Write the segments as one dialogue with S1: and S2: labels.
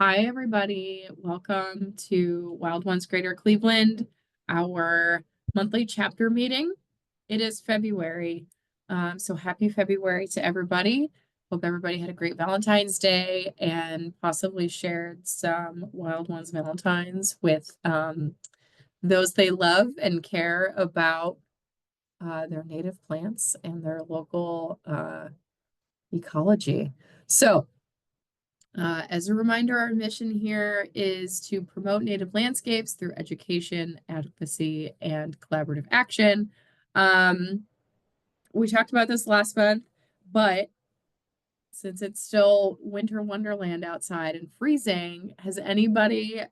S1: Hi, everybody. Welcome to Wild Ones Greater Cleveland, our monthly chapter meeting. It is February, so happy February to everybody. Hope everybody had a great Valentine's Day and possibly shared some Wild Ones Valentines with those they love and care about their native plants and their local ecology. So, as a reminder, our mission here is to promote native landscapes through education, advocacy, and collaborative action. We talked about this last month, but since it's still winter wonderland outside and freezing, has anybody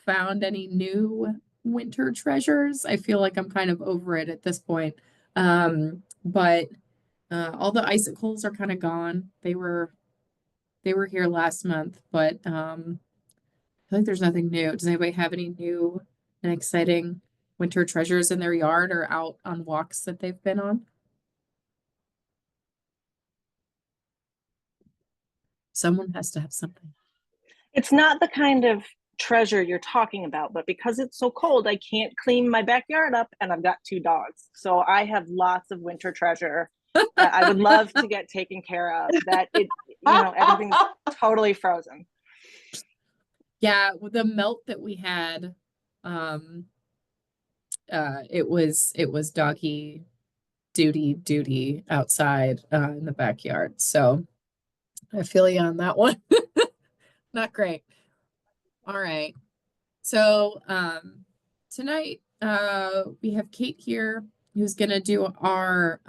S1: found any new winter treasures? I feel like I'm kind of over it at this point. But all the icicles are kind of gone. They were here last month, but I feel like there's nothing new. Does anybody have any new and exciting winter treasures in their yard or out on walks that they've been on? Someone has to have something.
S2: It's not the kind of treasure you're talking about, but because it's so cold, I can't clean my backyard up, and I've got two dogs. So I have lots of winter treasure that I would love to get taken care of. Everything's totally frozen.
S1: Yeah, with the melt that we had, um, it was doggy duty outside in the backyard. So I feel you on that one. Not great. All right. So tonight we have Kate here who's going to do our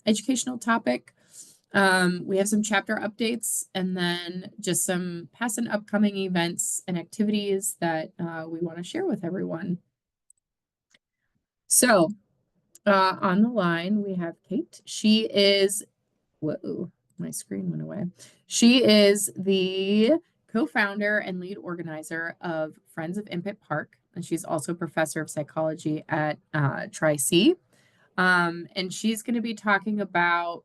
S1: educational topic. We have some chapter updates and then just some past and upcoming events and activities that we want to share with everyone. So on the line, we have Kate. She is, whoa, my screen went away. She is the co-founder and lead organizer of Friends of Impet Park, and she's also a professor of psychology at Tri-C. And she's going to be talking about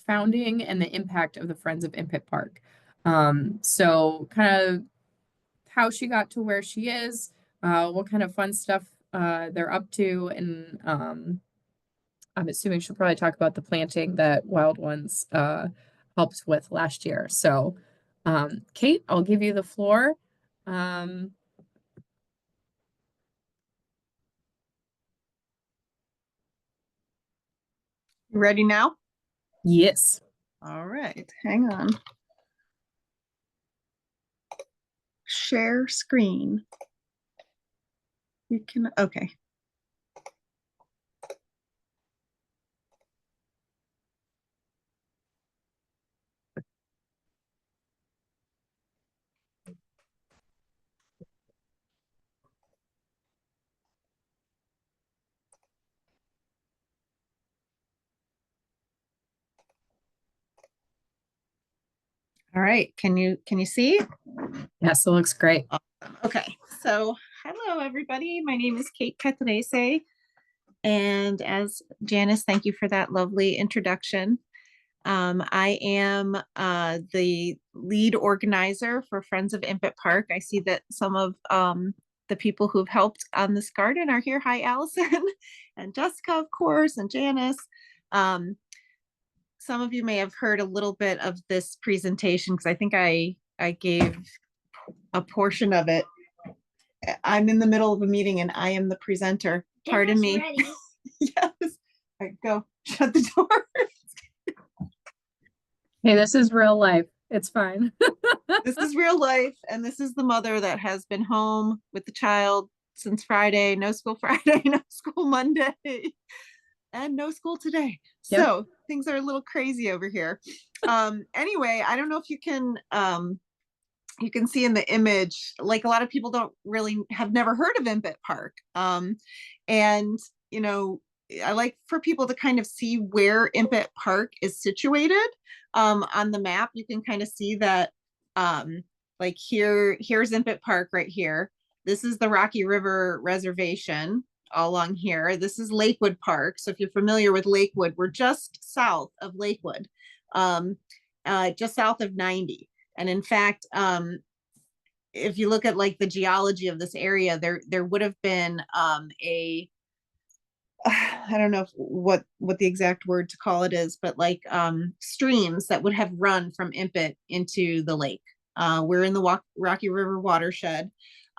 S1: founding and the impact of the Friends of Impet Park. So kind of how she got to where she is, what kind of fun stuff they're up to, and I'm assuming she'll probably talk about the planting that Wild Ones helped with last year. So, Kate, I'll give you the floor.
S3: Ready now?
S1: Yes.
S3: All right, hang on. Share screen. You can, okay. All right, can you see?
S1: Yes, it looks great.
S3: Okay, so hello everybody. My name is Kate Catanese, and as Janice, thank you for that lovely introduction. I am the lead organizer for Friends of Impet Park. I see that some of the people who've helped on this garden are here. Hi, Allison and Jessica, of course, and Janice. Some of you may have heard a little bit of this presentation because I think I gave a portion of it. I'm in the middle of a meeting and I am the presenter. Pardon me. Yes. All right, go shut the door.
S1: Hey, this is real life. It's fine.
S3: This is real life. And this is the mother that has been home with the child since Friday. No school Friday, no school Monday, and no school today. Yep. So things are a little crazy over here. Anyway, I don't know if you can see in the image, like a lot of people don't really have never heard of Impet Park. And, you know, I like for people to kind of see where Impet Park is situated. On the map, you can kind of see that, like here's Impet Park right here. This is the Rocky River Reservation all along here. This is Lakewood Park. So if you're familiar with Lakewood, we're just south of Lakewood, just south of 90. And in fact, if you look at like the geology of this area, there would have been a I don't know what the exact word to call it is, but like streams that would have run from Impet into the lake. We're in the Rocky River watershed,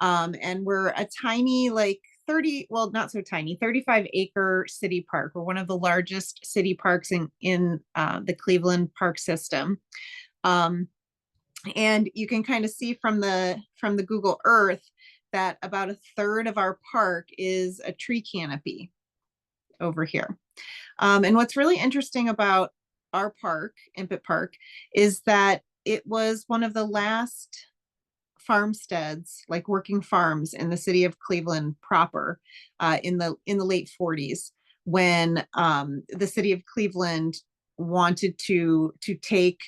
S3: and we're a tiny, like 30, well, not so tiny, 35-acre city park. We're one of the largest city parks in the Cleveland park system. And you can kind of see from the Google Earth that about a third of our park is a tree canopy over here. And what's really interesting about our park, Impet Park, is that it was one of the last farmsteads, like working farms in the city of Cleveland proper, in the late 40s, when the city of Cleveland wanted to take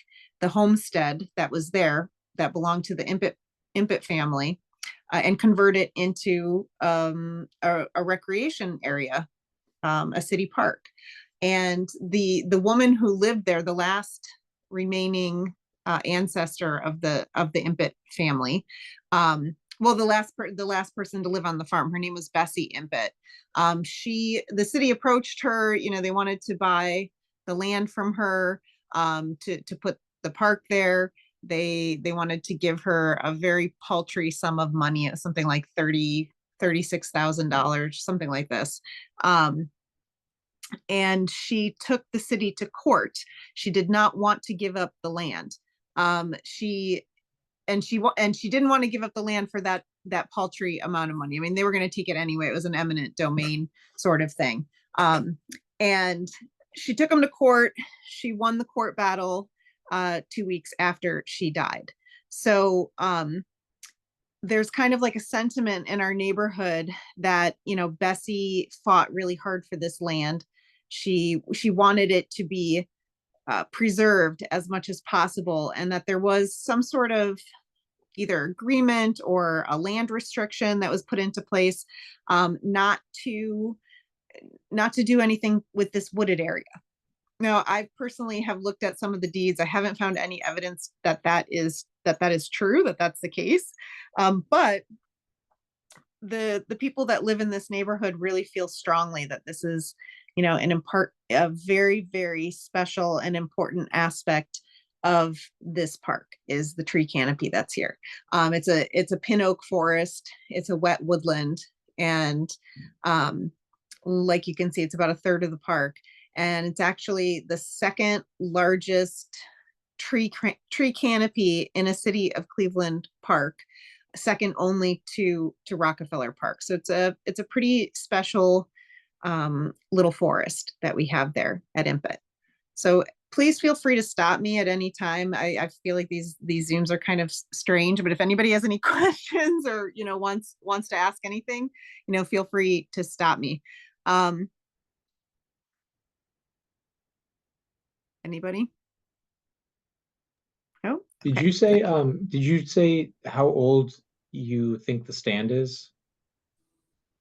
S3: the homestead that was there, that belonged to the Impet family, and convert it into a recreation area, a city park. And the woman who lived there, the last remaining ancestor of the Impet family, well, the last person to live on the farm, her name was Bessie Impet. The city approached her, they wanted to buy the land from her, to put the park there. They wanted to give her a very paltry sum of money, something like $36,000, something like this. And she took the city to court. She did not want to give up the land. She didn't want to give up the land for that paltry amount of money. I mean, they were going to take it anyway. It was an eminent domain sort of thing. And she took them to court. She won the court battle 2 weeks after she died. So there's kind of like a sentiment in our neighborhood that, Bessie fought really hard for this land. She wanted it to be preserved as much as possible, and that there was some sort of either agreement or a land restriction that was put into place, not to do anything with this wooded area. Now, I personally have looked at some of the deeds. I haven't found any evidence that is true, that that's the case. But the people that live in this neighborhood really feel strongly that this is, a very, very special and important aspect of this park is the tree canopy that's here. It's a pin oak forest. It's a wet woodland, and like you can see, it's about a third of the park. And it's actually the second largest tree canopy in a city of Cleveland park, second only to Rockefeller Park. So it's a pretty special little forest that we have there at Impet. So please feel free to stop me at any time. I feel like these Zooms are kind of strange, but if anybody has any questions or wants to ask anything, feel free to stop me. Anybody? Oh,
S4: Did you say how old you think the stand is?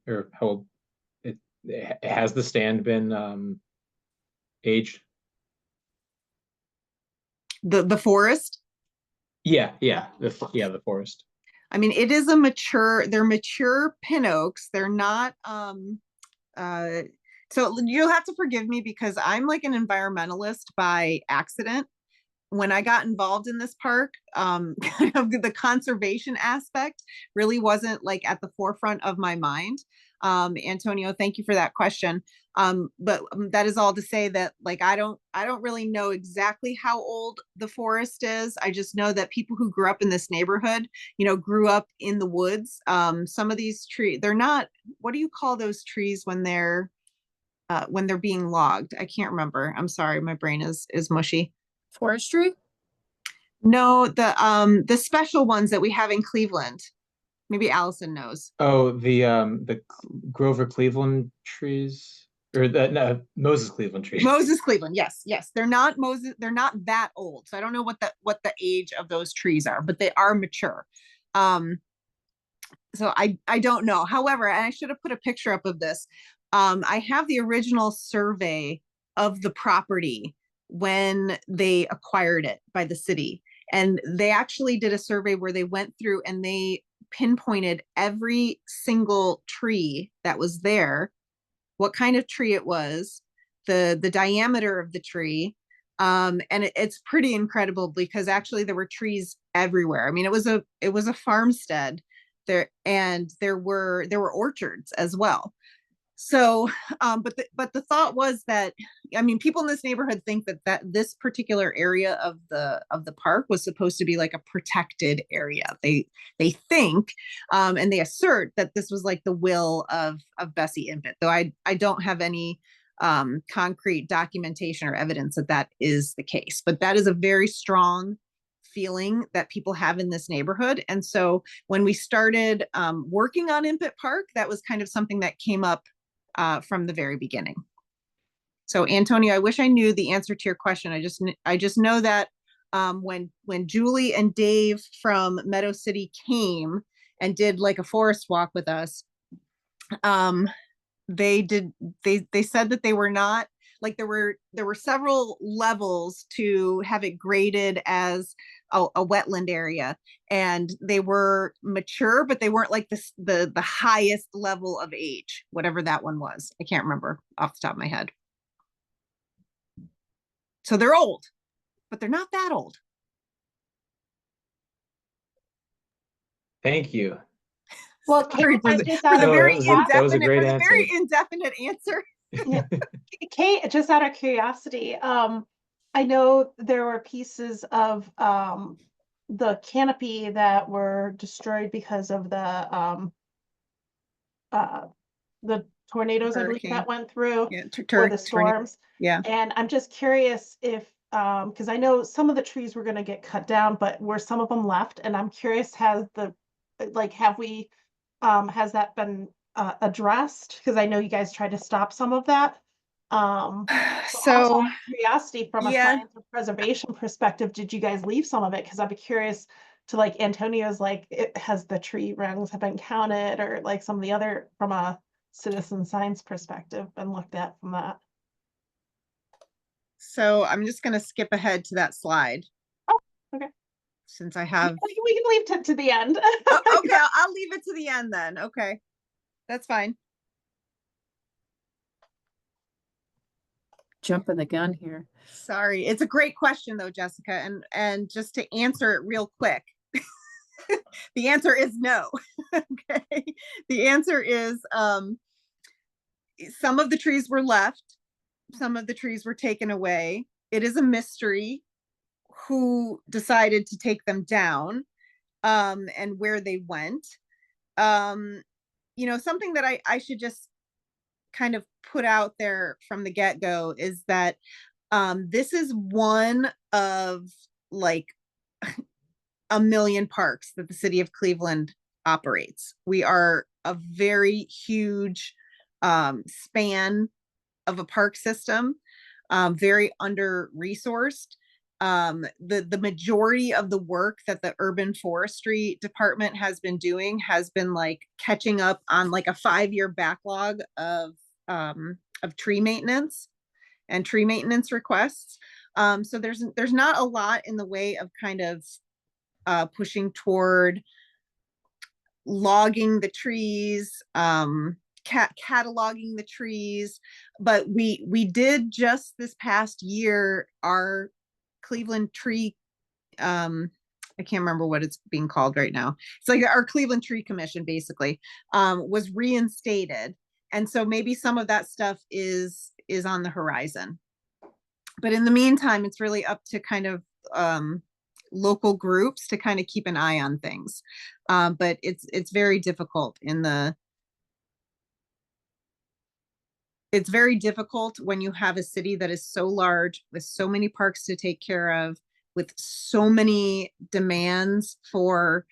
S4: Or how old has the stand been aged?
S3: The forest?
S4: Yeah, the forest.
S3: I mean, it is they're mature pin oaks. They're not so you'll have to forgive me because I'm like an environmentalist by accident. When I got involved in this park, kind of the conservation aspect really wasn't like at the forefront of my mind. Antonio, thank you for that question. But that is all to say that like I don't really know exactly how old the forest is. I just know that people who grew up in this neighborhood, grew up in the woods. Some of these trees, they're not, what do you call those trees when they're being logged? I can't remember. I'm sorry, my brain is mushy.
S1: Forestry?
S3: No, the special ones that we have in Cleveland. Maybe Allison knows.
S4: Oh, the Grover Cleveland trees, or no, Moses Cleveland trees.
S3: Moses Cleveland, yes. They're not that old. So I don't know what the age of those trees are, but they are mature. So I don't know. However, and I should have put a picture up of this. I have the original survey of the property when they acquired it by the city. And they actually did a survey where they went through and they pinpointed every single tree that was there, what kind of tree it was, the diameter of the tree. And it's pretty incredible because actually there were trees everywhere. I mean, it was a farmstead there, and there were orchards as well. So, but the thought was that, I mean, people in this neighborhood think that this particular area of the park was supposed to be like a protected area. They think, and they assert that this was like the will of Bessie Impet, though I don't have any concrete documentation or evidence that is the case. But that is a very strong feeling that people have in this neighborhood. And so when we started working on Impet Park, that was kind of something that came up from the very beginning. So Antonio, I wish I knew the answer to your question. I just know that when Julie and Dave from Meadow City came and did like a forest walk with us, they said that they were not, like, there were several levels to have it graded as a wetland area, and they were mature, but they weren't like the highest level of age, whatever that one was. I can't remember off the top of my head. So they're old, but they're not that old.
S4: Thank you.
S5: Well,
S3: Sorry for the
S4: No,
S3: very
S4: that was a great
S3: indefinite,
S4: answer.
S3: very indefinite answer.
S5: Yeah. Kate, just out of curiosity, I know there were pieces of the canopy that were destroyed because of the tornadoes, I believe,
S3: Hurricane.
S5: that went through,
S3: Yeah,
S5: or the storms.
S3: Yeah.
S5: And I'm just curious if, because I know some of the trees were going to get cut down, but were some of them left? And I'm curious, has that been addressed? Because I know you guys tried to stop some of that.
S3: So
S5: out of curiosity, from a
S3: yeah.
S5: science and preservation perspective, did you guys leave some of it? Because I'd be curious to, like, Antonio's, like, has the tree rings have been counted, or like some of the other, from a citizen science perspective, been looked at from that?
S3: So I'm just going to skip ahead to that slide.
S5: Oh, okay.
S3: Since I have.
S5: We can leave to the end.
S3: Oh, okay, I'll leave it to the end then. Okay, that's fine.
S1: Jumping the gun here.
S3: Sorry, it's a great question though, Jessica, and just to answer it real quick, the answer is no. Okay, the answer is some of the trees were left, some of the trees were taken away. It is a mystery who decided to take them down, and where they went. Something that I should just kind of put out there from the get-go is that this is one of like a million parks that the city of Cleveland operates. We are a very huge span of a park system, very under-resourced. The majority of the work that the urban forestry department has been doing has been like catching up on like a 5-year backlog of tree maintenance and tree maintenance requests. So there's not a lot in the way of kind of pushing toward logging the trees, cataloging the trees. But we did just this past year, our Cleveland Tree, I can't remember what it's being called right now. It's like our Cleveland Tree Commission basically was reinstated. And so maybe some of that stuff is on the horizon. But in the meantime, it's really up to kind of local groups to kind of keep an eye on things. But it's very difficult it's very difficult when you have a city that is so large with so many parks to take care of, with so many demands for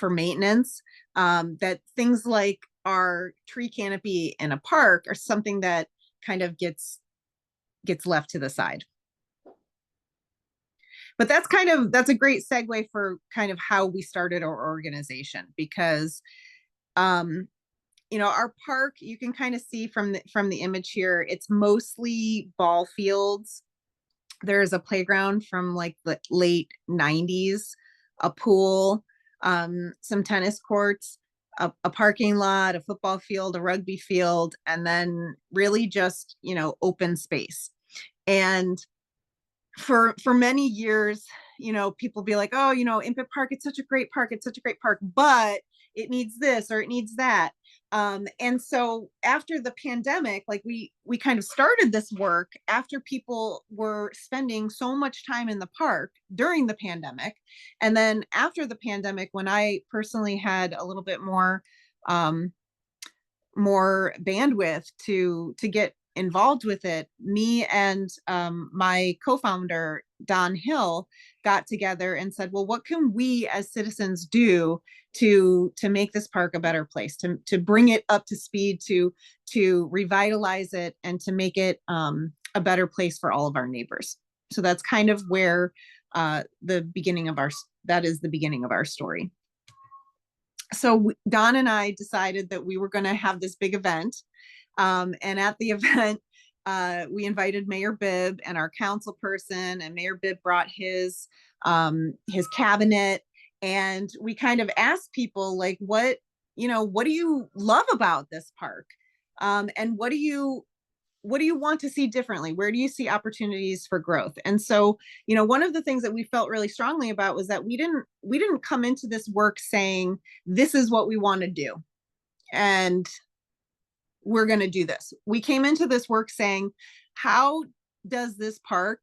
S3: maintenance, that things like our tree canopy in a park are something that kind of gets left to the side. But that's a great segue for kind of how we started our organization, because our park, you can kind of see from the image here, it's mostly ball fields. There's a playground from like the late 90s, a pool, some tennis courts, a parking lot, a football field, a rugby field, and then really just, open space. And for many years, people be like, oh, Impet Park, it's such a great park, it's such a great park, but it needs this or it needs that. And so after the pandemic, like we kind of started this work after people were spending so much time in the park during the pandemic. And then after the pandemic, when I personally had a little bit more bandwidth to get involved with it, me and my co-founder Don Hill got together and said, well, what can we as citizens do to make this park a better place, to bring it up to speed, to revitalize it, and to make it a better place for all of our neighbors. So that's kind of where the beginning of our story. So Don and I decided that we were going to have this big event. And at the event, we invited Mayor Bibb and our council person, and Mayor Bibb brought his cabinet. And we kind of asked people, like, what do you love about this park? And what do you want to see differently? Where do you see opportunities for growth? And so, one of the things that we felt really strongly about was that we didn't come into this work saying, this is what we want to do, and we're going to do this. We came into this work saying, how does this park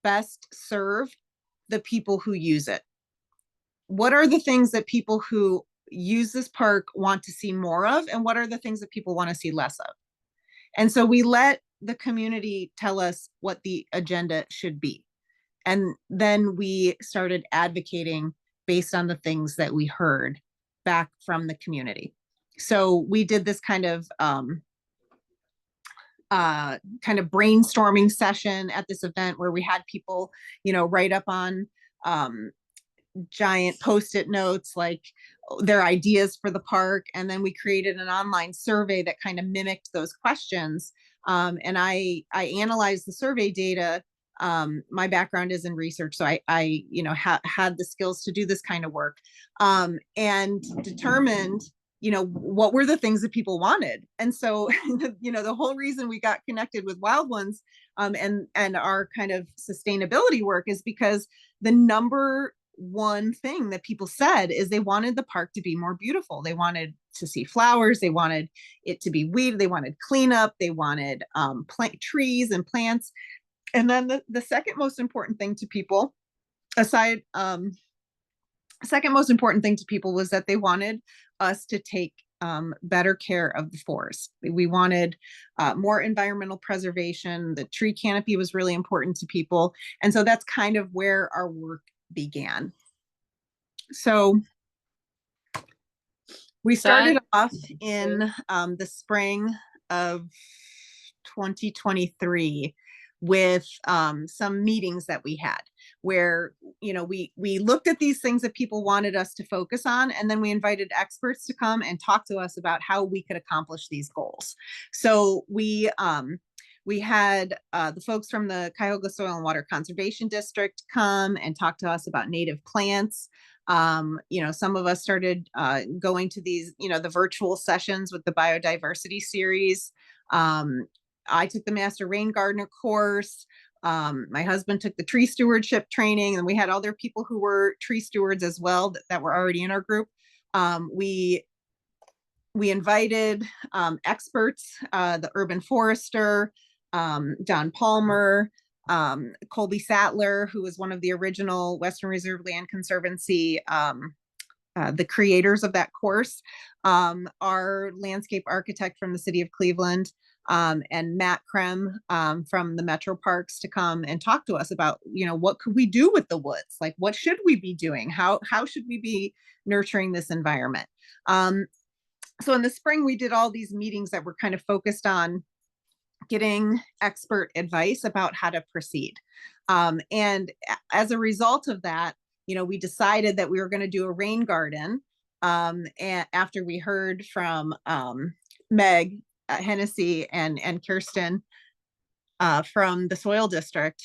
S3: best serve the people who use it? What are the things that people who use this park want to see more of? And what are the things that people want to see less of? And so we let the community tell us what the agenda should be. And then we started advocating based on the things that we heard back from the community. So we did this kind of brainstorming session at this event where we had people, write up on giant Post-it notes, like their ideas for the park. And then we created an online survey that kind of mimicked those questions. And I analyzed the survey data. My background is in research, so I had the skills to do this kind of work, and determined, what were the things that people wanted. And so, the whole reason we got connected with Wild Ones, and our kind of sustainability work is because the number one thing that people said is they wanted the park to be more beautiful. They wanted to see flowers. They wanted it to be weeded. They wanted cleanup. They wanted plant trees and plants. And then the second most important thing to people, second most important thing to people was that they wanted us to take better care of the forest. We wanted more environmental preservation. The tree canopy was really important to people. And so that's kind of where our work began. So we started off in the spring of 2023 with some meetings that we had where, we looked at these things that people wanted us to focus on, and then we invited experts to come and talk to us about how we could accomplish these goals. So we had the folks from the Cuyahoga Soil and Water Conservation District come and talk to us about native plants. Some of us started going to these, the virtual sessions with the biodiversity series. I took the Master Rain Gardener course. My husband took the tree stewardship training, and we had other people who were tree stewards as well that were already in our group. We invited experts, the urban forester, John Palmer, Colby Sattler, who was one of the original Western Reserve Land Conservancy, the creators of that course, our landscape architect from the city of Cleveland, and Matt Krem from the Metro Parks to come and talk to us about, what could we do with the woods? Like, what should we be doing? How should we be nurturing this environment? So in the spring, we did all these meetings that were kind of focused on getting expert advice about how to proceed. And as a result of that, we decided that we were going to do a rain garden. And after we heard from Meg Hennessy and Kirsten from the Soil District,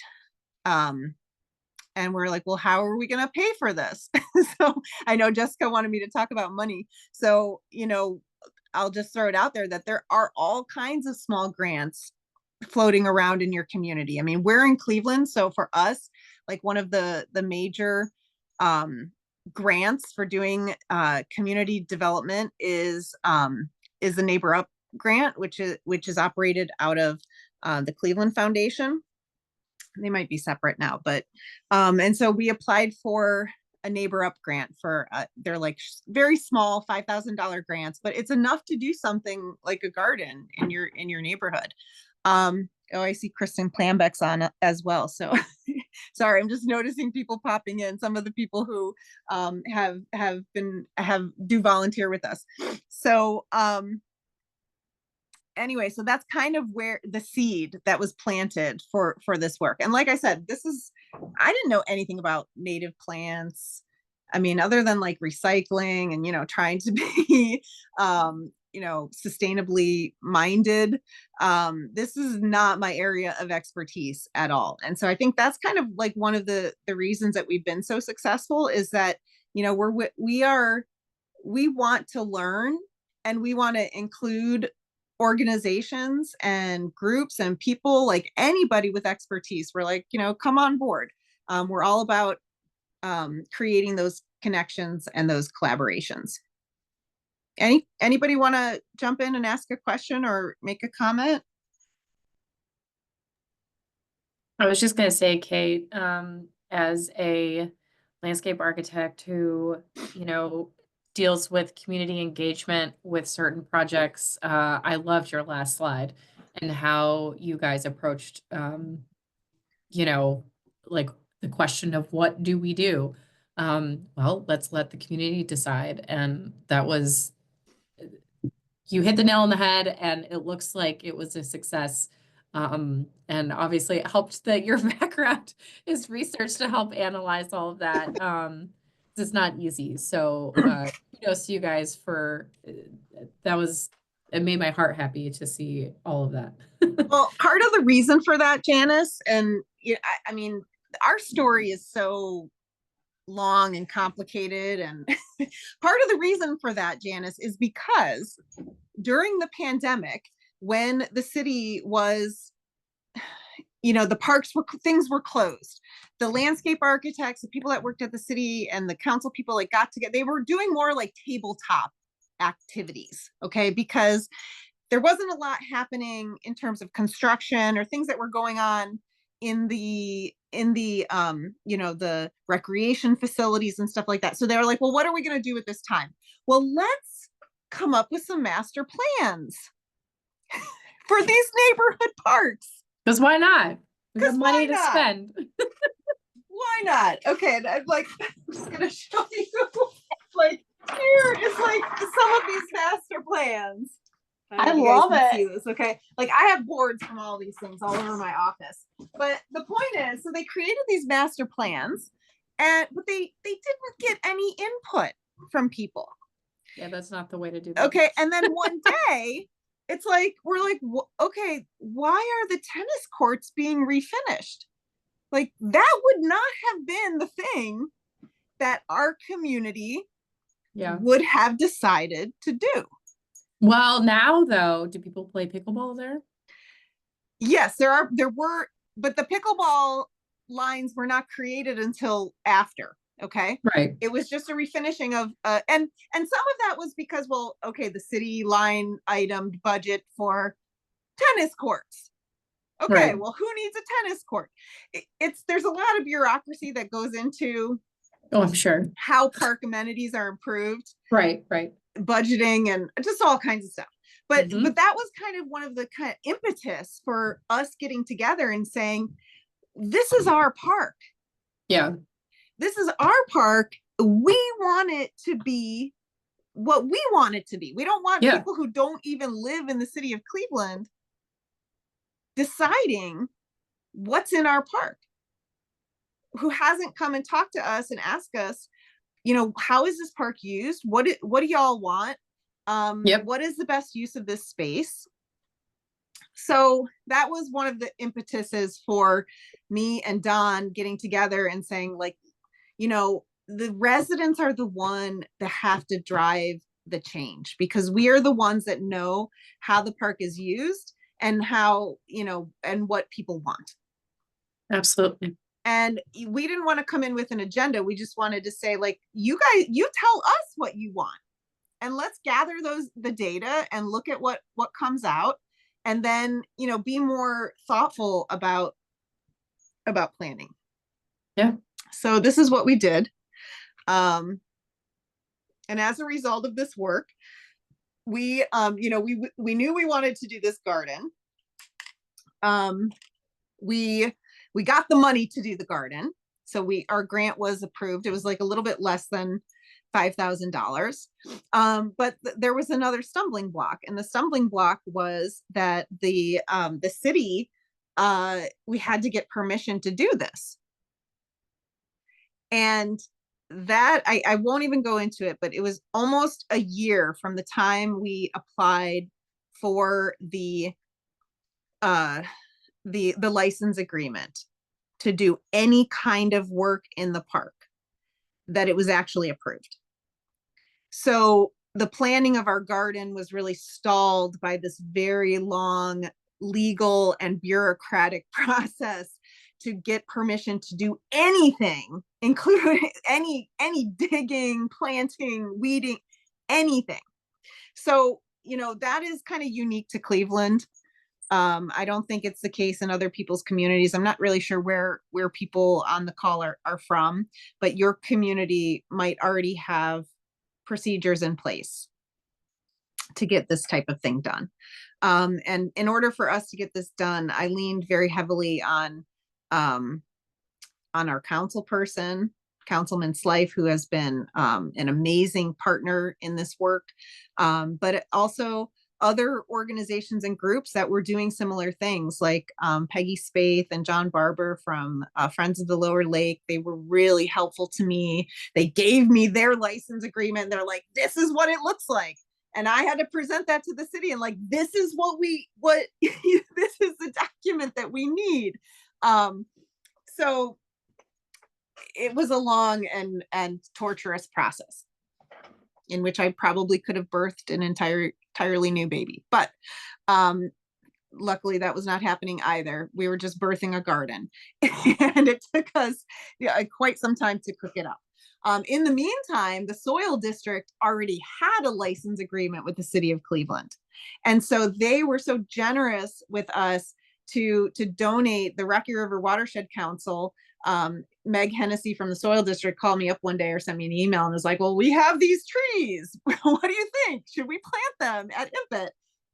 S3: And we're like, well, how are we going to pay for this? So I know Jessica wanted me to talk about money. So, I'll just throw it out there that there are all kinds of small grants floating around in your community. I mean, we're in Cleveland, so for us, like one of the major grants for doing community development is the Neighbor Up grant, which is operated out of the Cleveland Foundation. They might be separate now, but and so we applied for a Neighbor Up grant for they're like very small $5,000 grants, but it's enough to do something like a garden in your neighborhood. Oh, I see Kristen Planbeck's on as well. So sorry, I'm just noticing people popping in. Some of the people who do volunteer with us. So anyway, so that's kind of where the seed that was planted for this work. And like I said, I didn't know anything about native plants. I mean, other than like recycling and, trying to be, sustainably minded. This is not my area of expertise at all. And so I think that's kind of like one of the reasons that we've been so successful is that, we want to learn and we want to include organizations and groups and people, like anybody with expertise. We're like, come on board. We're all about creating those connections and those collaborations. Anybody want to jump in and ask a question or make a comment?
S1: I was just going to say, Kate, as a landscape architect who, deals with community engagement with certain projects, I loved your last slide and how you guys approached, like the question of what do we do? Well, let's let the community decide. And that was, you hit the nail on the head and it looks like it was a success. And obviously it helped that your background is research to help analyze all of that. It's not easy. So kudos to you guys for it made my heart happy to see all of that.
S3: Well, part of the reason for that, Janice, and I mean, our story is so long and complicated. And part of the reason for that, Janice, is because during the pandemic, when the city was, the parks things were closed. The landscape architects, the people that worked at the city and the council people got together, they were doing more like tabletop activities. Okay. Because there wasn't a lot happening in terms of construction or things that were going on in the the recreation facilities and stuff like that. So they were like, well, what are we going to do at this time? Well, let's come up with some master plans for these neighborhood parks.
S1: Because why not?
S3: Because
S1: money to spend.
S3: Why not? Okay, and I'm just gonna show you. Like here is like some of these master plans.
S5: I love it.
S3: See this, okay? Like I have boards from all these things all over my office. But the point is, so they created these master plans, but they didn't get any input from people.
S1: Yeah, that's not the way to do that.
S3: Okay, and then one day, it's like we're like, okay, why are the tennis courts being refinished? Like that would not have been the thing that our community would have decided to do.
S1: Well, now though, do people play pickleball there?
S3: Yes, there were, but the pickleball lines were not created until after. Okay.
S1: Right.
S3: It was just a refinishing of, and some of that was because, well, okay, the city line itemed budget for tennis courts. Okay. Right. Well, who needs a tennis court? There's a lot of bureaucracy that goes into,
S1: oh, I'm sure,
S3: how park amenities are improved.
S1: Right. Right.
S3: Budgeting and just all kinds of stuff. But that was kind of one of the kind of impetus for us getting together and saying, this is our park.
S1: Yeah.
S3: This is our park. We want it to be what we want it to be. We don't want people who don't even live in the city of Cleveland deciding what's in our park, who hasn't come and talked to us and asked us, how is this park used? What do y'all want? What is the best use of this space? So that was one of the impetuses for me and Don getting together and saying, like, the residents are the one that have to drive the change, because we are the ones that know how the park is used and how, and what people want.
S1: Absolutely.
S3: And we didn't want to come in with an agenda. We just wanted to say, like, you guys, you tell us what you want, and let's gather the data and look at what comes out, and then, be more thoughtful about planning.
S1: Yeah.
S3: So this is what we did. And as a result of this work, we knew we wanted to do this garden. We got the money to do the garden. So our grant was approved. It was like a little bit less than $5,000. But there was another stumbling block. And the stumbling block was that the city, we had to get permission to do this. And that, I won't even go into it, but it was almost a year from the time we applied for the license agreement to do any kind of work in the park that it was actually approved. So the planning of our garden was really stalled by this very long legal and bureaucratic process to get permission to do anything, including any digging, planting, weeding, anything. So, that is kind of unique to Cleveland. I don't think it's the case in other people's communities. I'm not really sure where people on the call are from, but your community might already have procedures in place to get this type of thing done. And in order for us to get this done, I leaned very heavily on our council person, Councilman Slife, who has been an amazing partner in this work, but also other organizations and groups that were doing similar things, like Peggy Spaeth and John Barber from Friends of the Lower Lake. They were really helpful to me. They gave me their license agreement. They're like, this is what it looks like. And I had to present that to the city and, like, this is what this is the document that we need. So it was a long and torturous process in which I probably could have birthed an entirely new baby. But luckily that was not happening either. We were just birthing a garden and it took us quite some time to cook it up. In the meantime, the soil district already had a license agreement with the city of Cleveland. And so they were so generous with us to donate the Rocky River Watershed Council. Meg Hennessy from the soil district called me up one day or sent me an email and was like, well, we have these trees. What do you think? Should we plant them at Impet?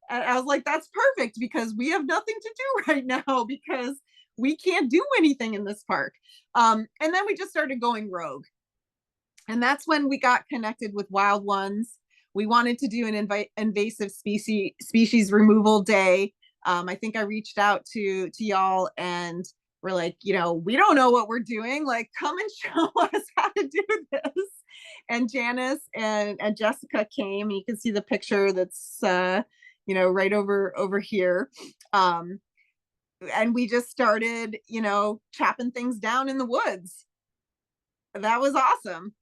S3: And I was like, that's perfect, because we have nothing to do right now because we can't do anything in this park. And then we just started going rogue. And that's when we got connected with Wild Ones. We wanted to do an invasive species removal day. I think I reached out to y'all and we're like, we don't know what we're doing. Like, come and show us how to do this. And Janice and Jessica came. You can see the picture that's, right over here. And we just started, chopping things down in the woods. That was awesome.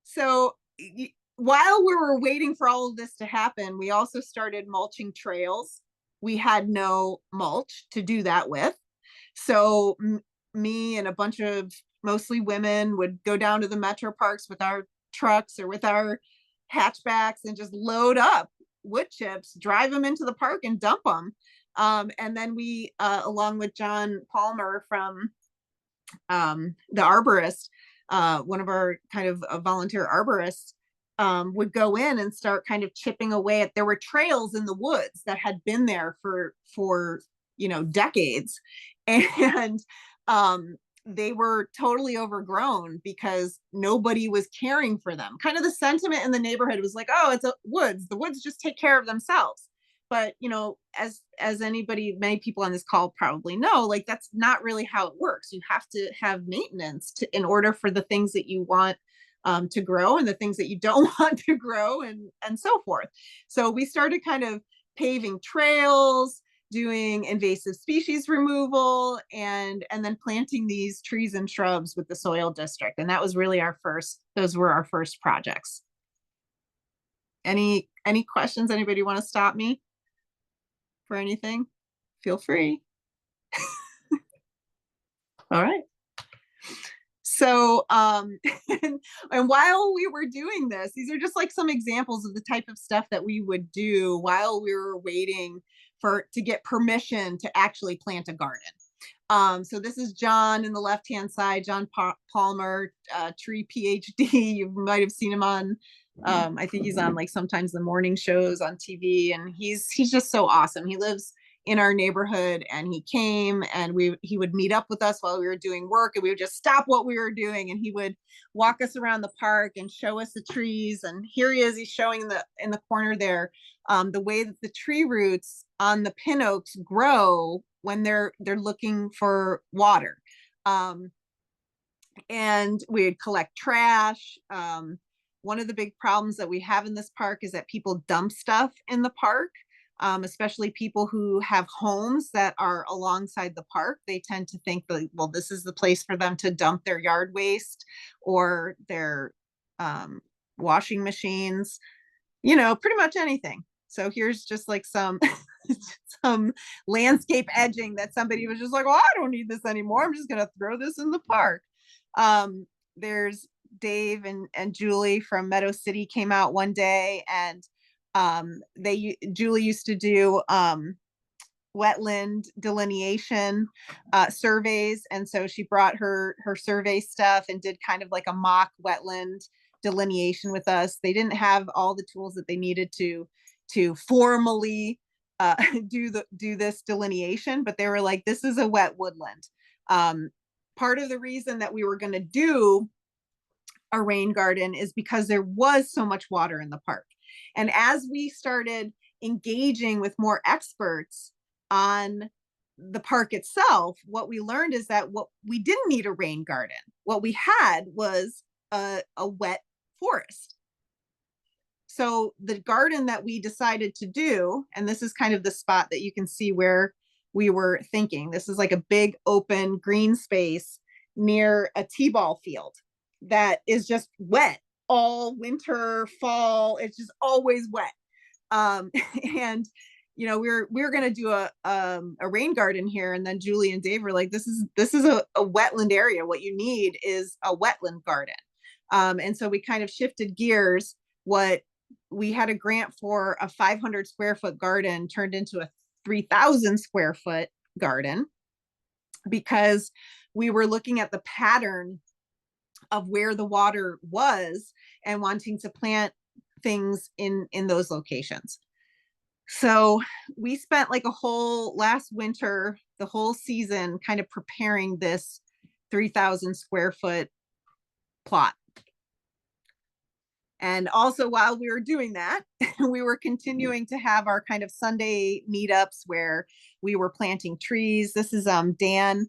S3: So while we were waiting for all of this to happen, we also started mulching trails. We had no mulch to do that with. So me and a bunch of mostly women would go down to the metro parks with our trucks or with our hatchbacks and just load up wood chips, drive them into the park and dump them. And then we, along with John Palmer from the arborist, one of our kind of volunteer arborists, would go in and start kind of chipping away at, there were trails in the woods that had been there for decades. And they were totally overgrown because nobody was caring for them. Kind of the sentiment in the neighborhood was like, oh, it's woods. The woods just take care of themselves. But, as many people on this call probably know, like, that's not really how it works. You have to have maintenance in order for the things that you want to grow and the things that you don't want to grow and so forth. So we started kind of paving trails, doing invasive species removal, and then planting these trees and shrubs with the soil district. And that was really those were our first projects. Any questions? Anybody want to stop me for anything? Feel free. All right. So, and while we were doing this, these are just like some examples of the type of stuff that we would do while we were waiting to get permission to actually plant a garden. So this is John in the left-hand side, John Palmer, tree PhD. You might have seen him on, I think he's on like sometimes the morning shows on TV, and he's just so awesome. He lives in our neighborhood, and he came and he would meet up with us while we were doing work, and we would just stop what we were doing, and he would walk us around the park and show us the trees. And here he is, he's showing in the corner there the way that the tree roots on the pin oaks grow when they're looking for water. And we'd collect trash. One of the big problems that we have in this park is that people dump stuff in the park. Especially people who have homes that are alongside the park. They tend to think that, well, this is the place for them to dump their yard waste or their washing machines, pretty much anything. So here's just like some landscape edging that somebody was just like, well, I don't need this anymore. I'm just going to throw this in the park. There's Dave and Julie from Meadow City came out one day, and Julie used to do wetland delineation surveys, and so she brought her survey stuff and did kind of like a mock wetland delineation with us. They didn't have all the tools that they needed to formally do this delineation, but they were like, this is a wet woodland. Part of the reason that we were going to do a rain garden is because there was so much water in the park. And as we started engaging with more experts on the park itself, what we learned is that we didn't need a rain garden. What we had was a wet forest. So the garden that we decided to do, and this is kind of the spot that you can see where we were thinking, this is like a big open green space near a t-ball field that is just wet all winter, fall. It's just always wet. And we're going to do a rain garden here. And then Julie and Dave were like, this is a wetland area. What you need is a wetland garden. And so we kind of shifted gears. What we had a grant for a 500 square foot garden turned into a 3,000 square foot garden, because we were looking at the pattern of where the water was and wanting to plant things in those locations. So we spent like last winter, the whole season kind of preparing this 3,000 square foot plot. And also while we were doing that, we were continuing to have our kind of Sunday meetups where we were planting trees. This is Dan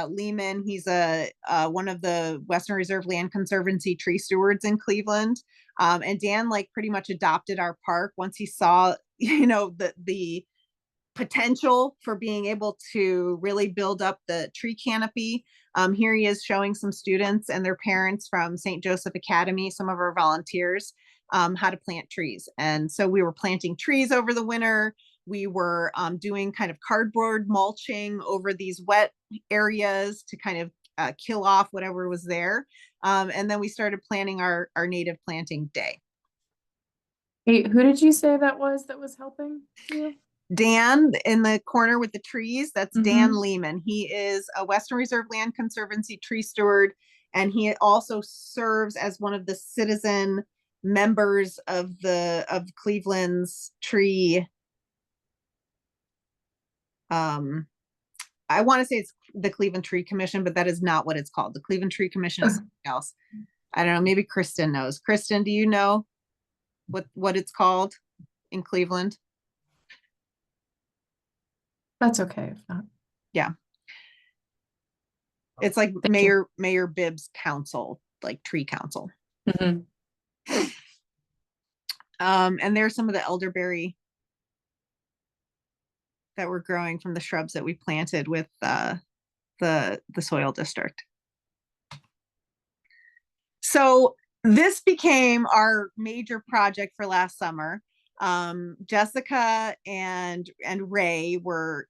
S3: Lehman. He's one of the Western Reserve Land Conservancy tree stewards in Cleveland. And Dan like pretty much adopted our park once he saw, the potential for being able to really build up the tree canopy. Here he is showing some students and their parents from St. Joseph Academy, some of our volunteers, how to plant trees. And so we were planting trees over the winter. We were doing kind of cardboard mulching over these wet areas to kind of kill off whatever was there. And then we started planning our native planting day.
S1: Hey, who did you say that was helping you?
S3: Dan in the corner with the trees, that's Dan Lehman. He is a Western Reserve Land Conservancy tree steward, and he also serves as one of the citizen members of Cleveland's tree. I want to say it's the Cleveland Tree Commission, but that is not what it's called. The Cleveland Tree Commission is something else. I don't know, maybe Kristen knows. Kristen, do you know what it's called in Cleveland?
S1: That's okay if not.
S3: Yeah. It's like Mayor Bibb's council, like tree council. And there's some of the elderberry that we're growing from the shrubs that we planted with the soil district. So this became our major project for last summer. Jessica and Ray were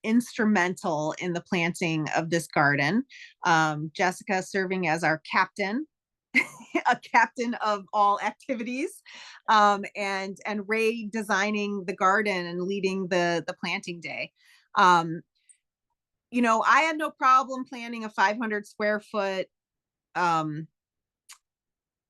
S3: instrumental in the planting of this garden. Jessica serving as our captain, a captain of all activities, and Ray designing the garden and leading the planting day. You know, I had no problem planting a 500 square foot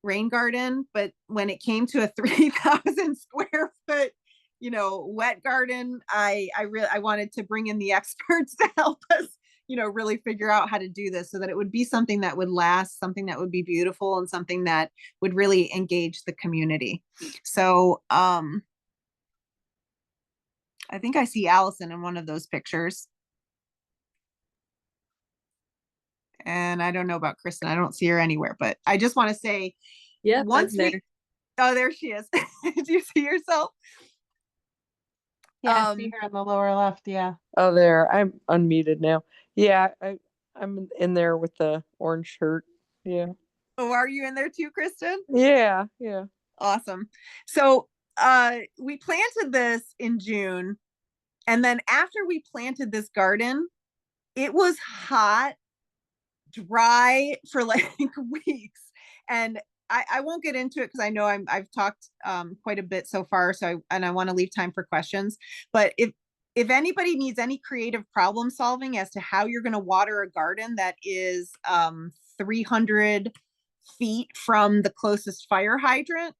S3: rain garden, but when it came to a 3,000 square foot, you know, wet garden, I wanted to bring in the experts to help us, you know, really figure out how to do this so that it would be something that would last, something that would be beautiful, and something that would really engage the community. So I think I see Allison in one of those pictures. And I don't know about Kristen. I don't see her anywhere, but I just want to say,
S6: Yeah,
S3: once
S6: I'm
S3: we,
S6: there.
S3: oh, there she is. Do you see yourself?
S5: Yeah, I see her in the lower left. Yeah.
S6: Oh, there. I'm unmuted now. Yeah, I'm in there with the orange shirt. Yeah.
S3: Oh, are you in there too, Kristen?
S6: Yeah, yeah.
S3: Awesome. So we planted this in June, and then after we planted this garden, it was hot, dry for like weeks. And I won't get into it because I know I've talked quite a bit so far. So I want to leave time for questions. But if anybody needs any creative problem solving as to how you're going to water a garden that is 300 feet from the closest fire hydrant,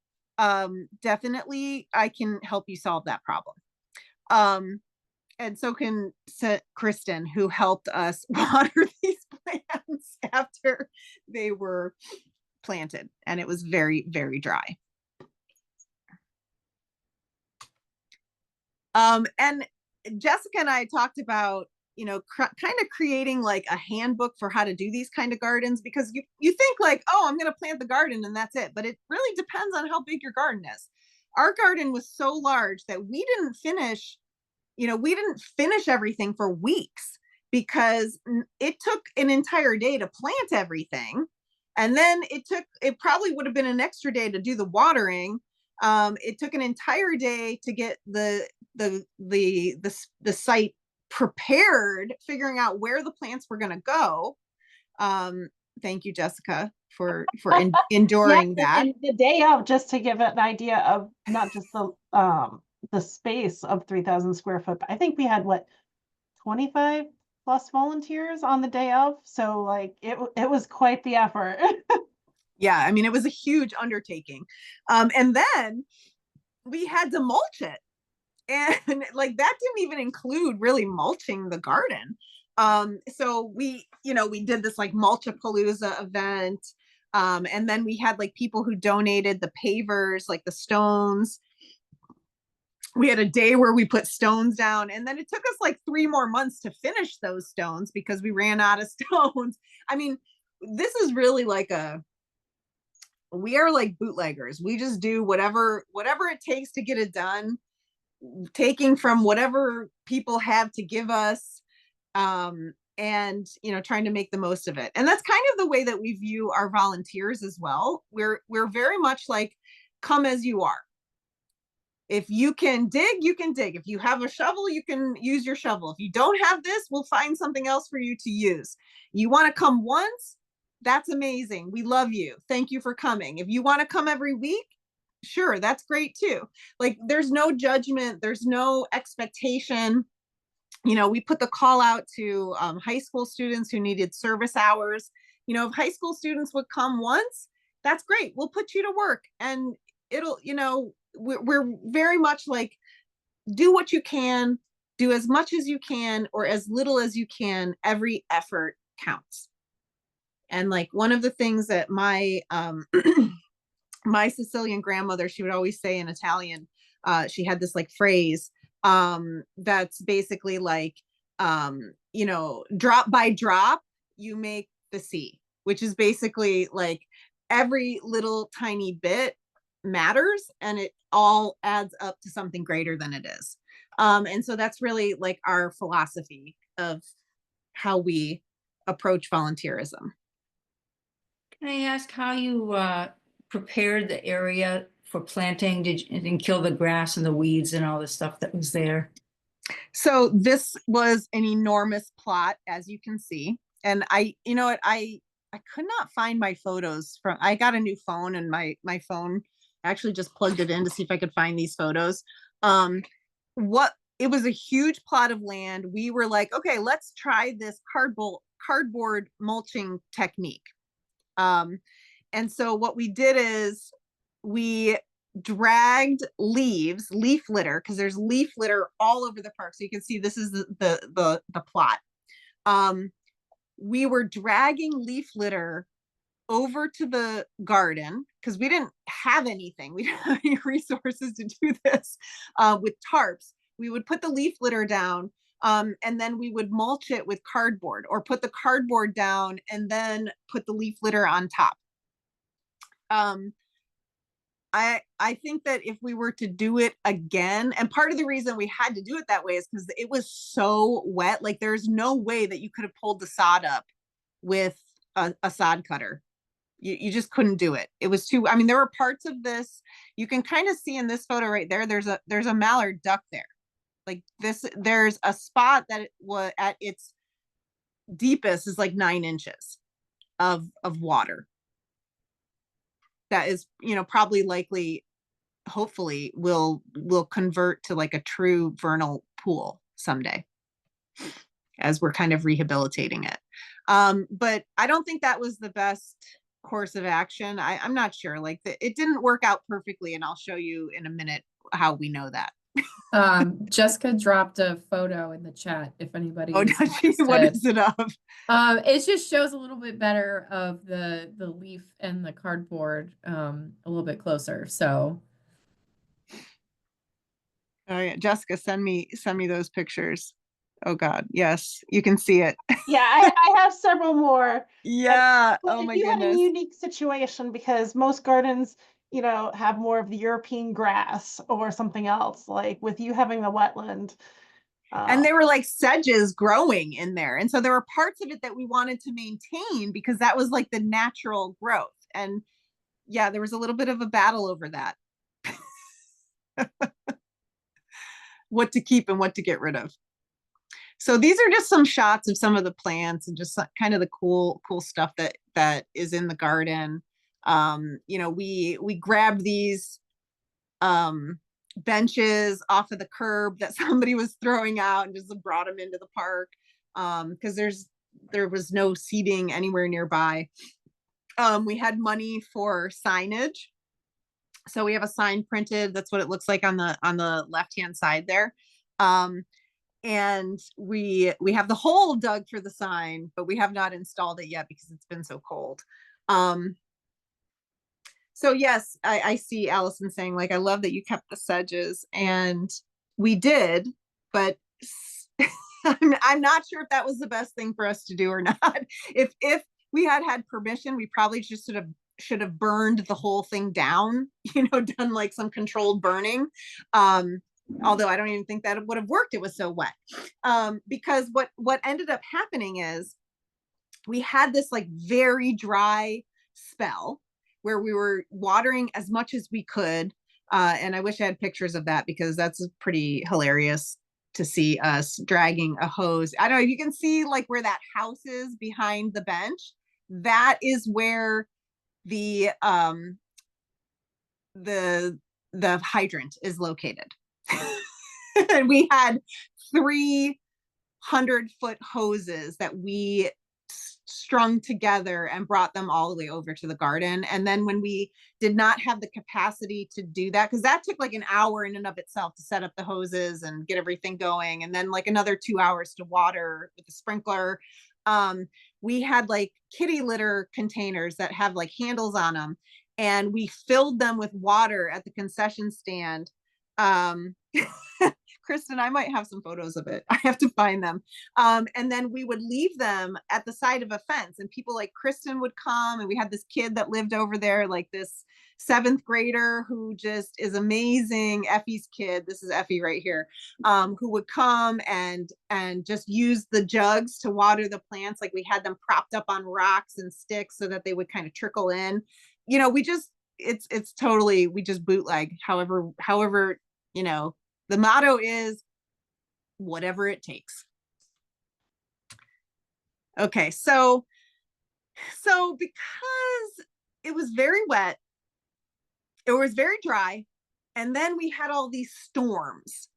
S3: definitely I can help you solve that problem. And so can Kristen, who helped us water these plants after they were planted, and it was very, very dry. And Jessica and I talked about, you know, kind of creating like a handbook for how to do these kind of gardens, because you think like, oh, I'm going to plant the garden and that's it. But it really depends on how big your garden is. Our garden was so large that we didn't finish everything for weeks, because it took an entire day to plant everything. And then it probably would have been an extra day to do the watering. It took an entire day to get the site prepared, figuring out where the plants were going to go. Thank you, Jessica, for enduring that.
S5: And the day of, just to give an idea of not just the space of 3,000 square foot, but I think we had 25 plus volunteers on the day of. So like it was quite the effort.
S3: Yeah, I mean, it was a huge undertaking. And then we had to mulch it. And like that didn't even include really mulching the garden. So we did this like Mulchapalooza event. And then we had like people who donated the pavers, like the stones. We had a day where we put stones down, and then it took us like 3 more months to finish those stones because we ran out of stones. I mean, this is really like we are like bootleggers. We just do whatever it takes to get it done, taking from whatever people have to give us, and trying to make the most of it. And that's kind of the way that we view our volunteers as well. We're very much like, come as you are. If you can dig, you can dig. If you have a shovel, you can use your shovel. If you don't have this, we'll find something else for you to use. You want to come once? That's amazing. We love you. Thank you for coming. If you want to come every week, sure, that's great too. Like, there's no judgment. There's no expectation. We put the call out to high school students who needed service hours. If high school students would come once, that's great. We'll put you to work, and it'll, we're very much like, do what you can, do as much as you can or as little as you can. Every effort counts. And like, one of the things that my my Sicilian grandmother, she would always say in Italian, she had this like phrase that's basically like, drop by drop you make the sea, which is basically like every little tiny bit matters, and it all adds up to something greater than it is. And so that's really like our philosophy of how we approach volunteerism.
S7: Can I ask how you prepared the area for planting? Did you and kill the grass and the weeds and all the stuff that was there?
S3: So this was an enormous plot, as you can see. And you know what, I could not find my photos from, I got a new phone, and my phone, I actually just plugged it in to see if I could find these photos. It was a huge plot of land. We were like, okay, let's try this cardboard mulching technique. And so what we did is we dragged leaf litter, because there's leaf litter all over the park. So you can see this is the plot. We were dragging leaf litter over to the garden because we didn't have anything. We didn't have any resources to do this with tarps. We would put the leaf litter down, and then we would mulch it with cardboard, or put the cardboard down and then put the leaf litter on top. I think that if we were to do it again, and part of the reason we had to do it that way is because it was so wet. Like there's no way that you could have pulled the sod up with a sod cutter. You just couldn't do it. It was too, I mean, there were parts of this, you can kind of see in this photo right there, there's a mallard duck there. Like this, there's a spot that was at its deepest is like 9 inches of water. That is, you know, probably likely, hopefully will convert to like a true vernal pool someday as we're kind of rehabilitating it. But I don't think that was the best course of action. I'm not sure, like it didn't work out perfectly, and I'll show you in a minute how we know that.
S1: Jessica dropped a photo in the chat if anybody
S3: Oh,
S1: is
S3: what
S1: interested.
S3: is it of?
S1: It just shows a little bit better of the leaf and the cardboard a little bit closer. So
S3: Oh yeah, Jessica, send me those pictures. Oh God, yes, you can see it.
S5: Yeah, I have several more.
S3: Yeah.
S5: But
S3: Oh my
S5: you had a
S3: goodness.
S5: unique situation because most gardens, you know, have more of the European grass or something else. Like with you having the wetland.
S3: And there were like sedges growing in there. And so there were parts of it that we wanted to maintain because that was like the natural growth. And yeah, there was a little bit of a battle over that. What to keep and what to get rid of. So these are just some shots of some of the plants and just kind of the cool stuff that is in the garden. You know, we grabbed these benches off of the curb that somebody was throwing out and just brought them into the park because there was no seating anywhere nearby. We had money for signage, so we have a sign printed. That's what it looks like on the left hand side there. And we have the hole dug for the sign, but we have not installed it yet because it's been so cold. So yes, I see Allison saying like, I love that you kept the sedges, and we did, but I'm not sure if that was the best thing for us to do or not. If we had permission, we probably just should have burned the whole thing down, you know, done like some controlled burning. Although I don't even think that it would have worked. It was so wet. Because what ended up happening is we had this like very dry spell where we were watering as much as we could. And I wish I had pictures of that because that's pretty hilarious to see us dragging a hose. I don't know if you can see like where that house is behind the bench. That is where the hydrant is located. And we had 300-foot hoses that we strung together and brought them all the way over to the garden. And then when we did not have the capacity to do that, because that took like an hour in and of itself to set up the hoses and get everything going, and then like another 2 hours to water with the sprinkler, we had like kitty litter containers that have like handles on them, and we filled them with water at the concession stand. Kristen, I might have some photos of it. I have to find them. And then we would leave them at the side of a fence, and people like Kristen would come, and we had this kid that lived over there, like this seventh grader who just is amazing. Effie's kid, this is Effie right here, who would come and just use the jugs to water the plants. Like we had them propped up on rocks and sticks so that they would kind of trickle in. You know, we just, it's totally, we just bootleg however, you know, the motto is whatever it takes. Okay, so because it was very wet, it was very dry, and then we had all these storms,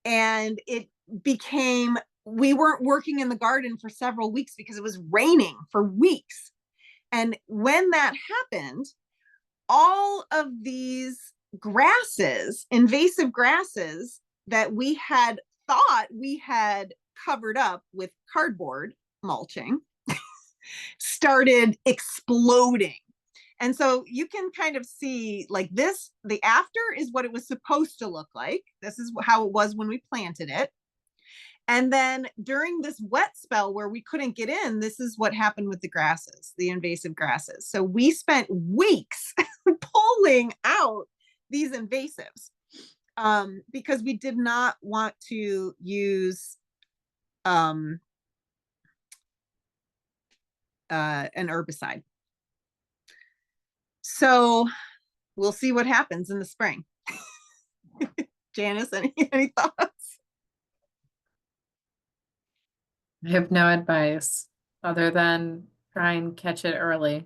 S3: and it became, we weren't working in the garden for several weeks because it was raining for weeks. And when that happened, all of these grasses, invasive grasses that we had thought we had covered up with cardboard mulching started exploding. And so you can kind of see like this, the after is what it was supposed to look like. This is how it was when we planted it. And then during this wet spell where we couldn't get in, this is what happened with the grasses, the invasive grasses. So we spent weeks pulling out these invasives because we did not want to use an herbicide. So we'll see what happens in the spring. Janice, any thoughts?
S1: I have no advice other than try and catch it early.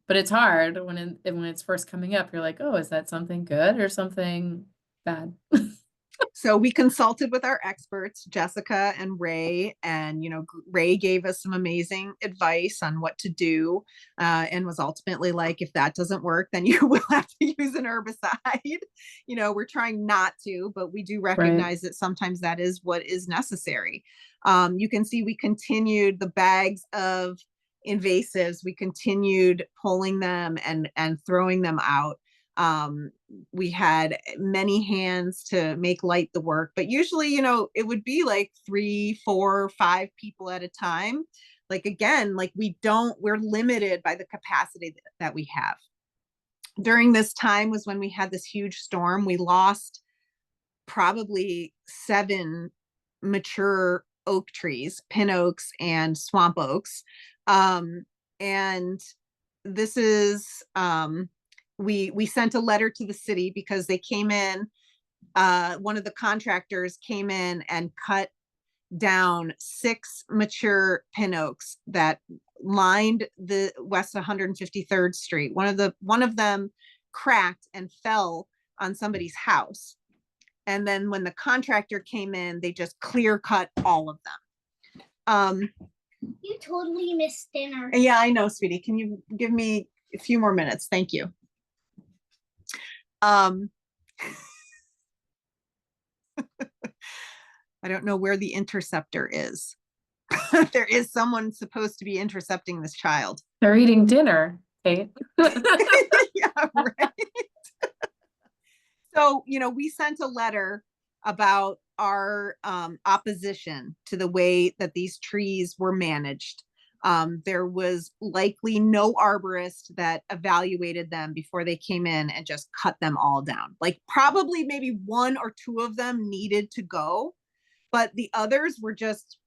S1: But it's hard when it's first coming up. You're like, oh, is that something good or something bad?
S3: So we consulted with our experts, Jessica and Ray, and Ray gave us some amazing advice on what to do, and was ultimately like, if that doesn't work, then you will have to use an herbicide. We're trying not to, but we do recognize that sometimes that is what is necessary. You can see we continued the bags of invasives. We continued pulling them and throwing them out. We had many hands to make light the work, but usually, it would be like 3, 4, 5 people at a time. Like, again, like we're limited by the capacity that we have. During this time was when we had this huge storm. We lost probably 7 mature oak trees, pin oaks and swamp oaks. And this is, we sent a letter to the city because they came in, one of the contractors came in and cut down 6 mature pin oaks that lined the West 153rd Street. One of them cracked and fell on somebody's house. And then when the contractor came in, they just clear cut all of them.
S8: You totally missed dinner.
S3: Yeah, I know, sweetie. Can you give me a few more minutes? Thank you. I don't know where the interceptor is. There is someone supposed to be intercepting this child.
S1: They're eating dinner, Kate.
S3: Yeah, right. So, we sent a letter about our opposition to the way that these trees were managed. There was likely no arborist that evaluated them before they came in and just cut them all down. Like probably maybe 1 or 2 of them needed to go, but the others were just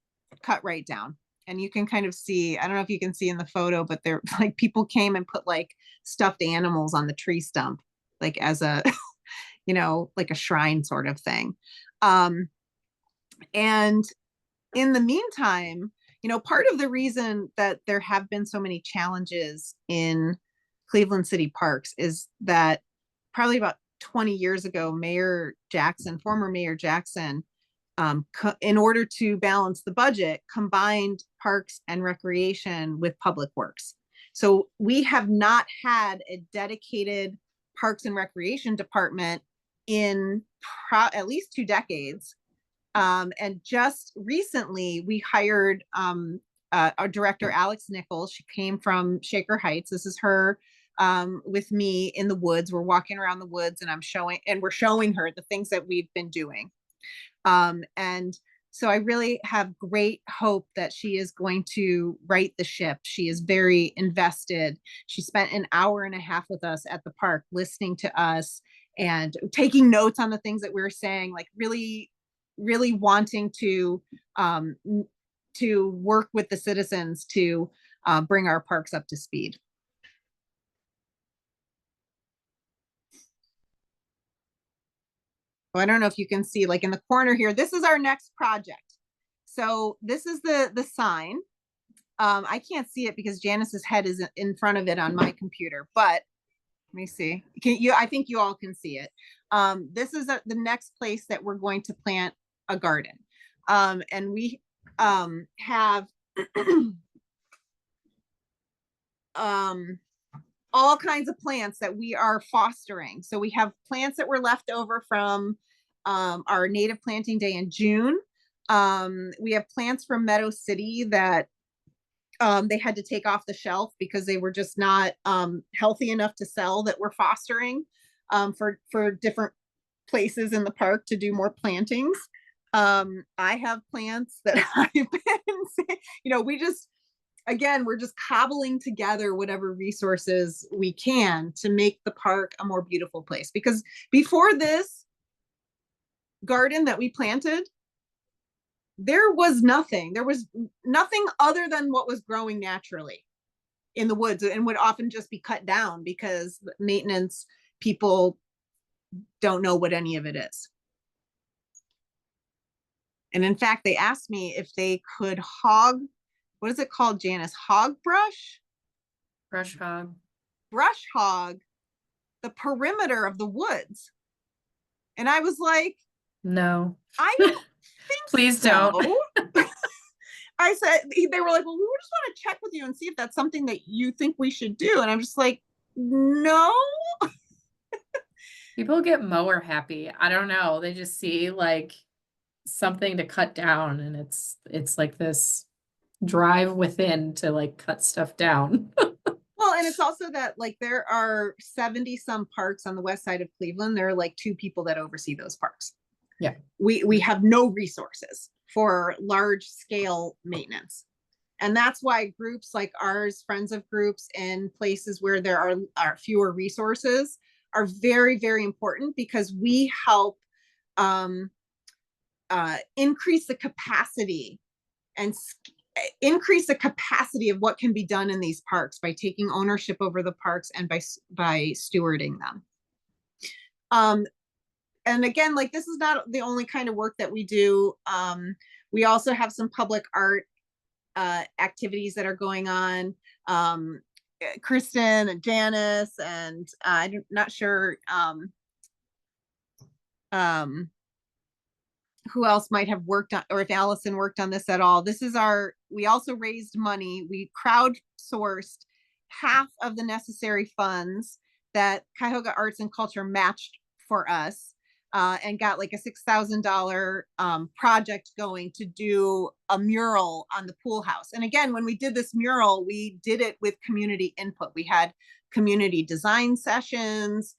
S3: cut right down. And you can kind of see, I don't know if you can see in the photo, but they're like people came and put like stuffed animals on the tree stump, like as a, like a shrine sort of thing. And in the meantime, part of the reason that there have been so many challenges in Cleveland City Parks is that probably about 20 years ago, former Mayor Jackson, in order to balance the budget, combined parks and recreation with public works. So we have not had a dedicated parks and recreation department in at least 2 decades. And just recently we hired our director, Alex Nichols. She came from Shaker Heights. This is her with me in the woods. We're walking around the woods and we're showing her the things that we've been doing. And So I really have great hope that she is going to right the ship. She is very invested. She spent an hour and a half with us at the park, listening to us and taking notes on the things that we were saying, like really, really wanting to work with the citizens to bring our parks up to speed. I don't know if you can see, like in the corner here, this is our next project. So this is the sign. I can't see it because Janice's head is in front of it on my computer, but let me see. I think you all can see it. This is the next place that we're going to plant a garden. And we have all kinds of plants that we are fostering. So we have plants that were left over from our native planting day in June. We have plants from Meadow City that they had to take off the shelf because they were just not healthy enough to sell, that we're fostering for different places in the park to do more plantings. I have plants that I've been, we're just cobbling together whatever resources we can to make the park a more beautiful place. Because before this garden that we planted, there was nothing other than what was growing naturally in the woods, and would often just be cut down because maintenance people don't know what any of it is. And in fact, they asked me if they could what is it called, Janice?
S1: Brush hog
S3: the perimeter of the woods. And I was like,
S1: no,
S3: I don't think
S1: please
S3: so.
S1: don't.
S3: I said, they were like, well, we just want to check with you and see if that's something that you think we should do. And I'm just like, no.
S1: People get mower happy. I don't know. They just see like something to cut down, and it's like this drive within to like cut stuff down.
S3: Well, and it's also that like there are 70 some parks on the west side of Cleveland. There are like 2 people that oversee those parks.
S1: Yeah.
S3: We have no resources for large scale maintenance. And that's why groups like ours, friends of groups in places where there are fewer resources, are very, very important, because we help increase the capacity and increase the capacity of what can be done in these parks by taking ownership over the parks and by stewarding them. And again, like, this is not the only kind of work that we do. We also have some public art activities that are going on. Kristen and Janice, and I'm not sure who else might have worked on, or if Allison worked on this at all. We also raised money. We crowdsourced half of the necessary funds that Cuyahoga Arts and Culture matched for us, and got like a $6,000 project going to do a mural on the pool house. And again, when we did this mural, we did it with community input. We had community design sessions,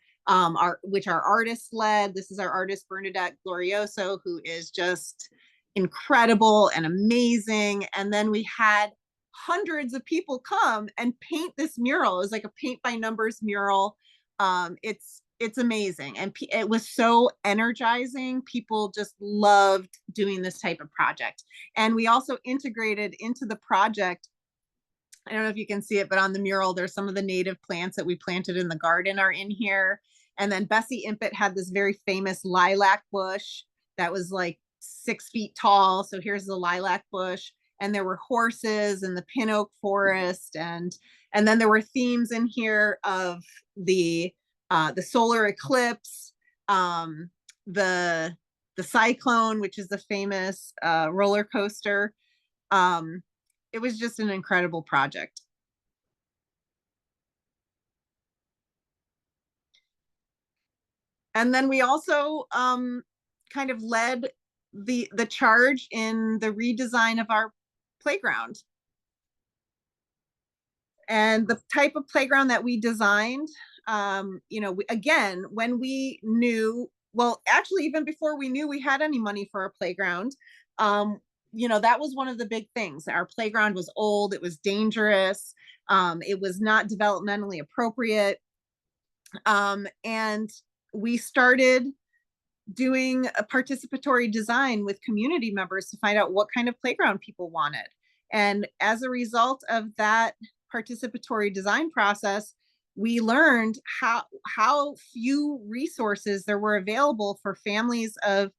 S3: which our artists led. This is our artist, Bernadette Glorioso, who is just incredible and amazing. And then we had hundreds of people come and paint this mural. It was like a paint by numbers mural. It's amazing. And it was so energizing. People just loved doing this type of project. And we also integrated into the project, I don't know if you can see it, but on the mural, there's some of the native plants that we planted in the garden are in here. And then Bessie Impet had this very famous lilac bush that was like 6 feet tall. So here's the lilac bush. And there were horses in the pin oak forest. And then there were themes in here of the solar eclipse, the cyclone, which is the famous roller coaster. It was just an incredible project. And then we also kind of led the charge in the redesign of our playground. And the type of playground that we designed, again, when we knew, well, actually, even before we knew we had any money for a playground, That was one of the big things. Our playground was old, it was dangerous, it was not developmentally appropriate. And we started doing a participatory design with community members to find out what kind of playground people wanted. And as a result of that participatory design process, we learned how few resources there were available for families of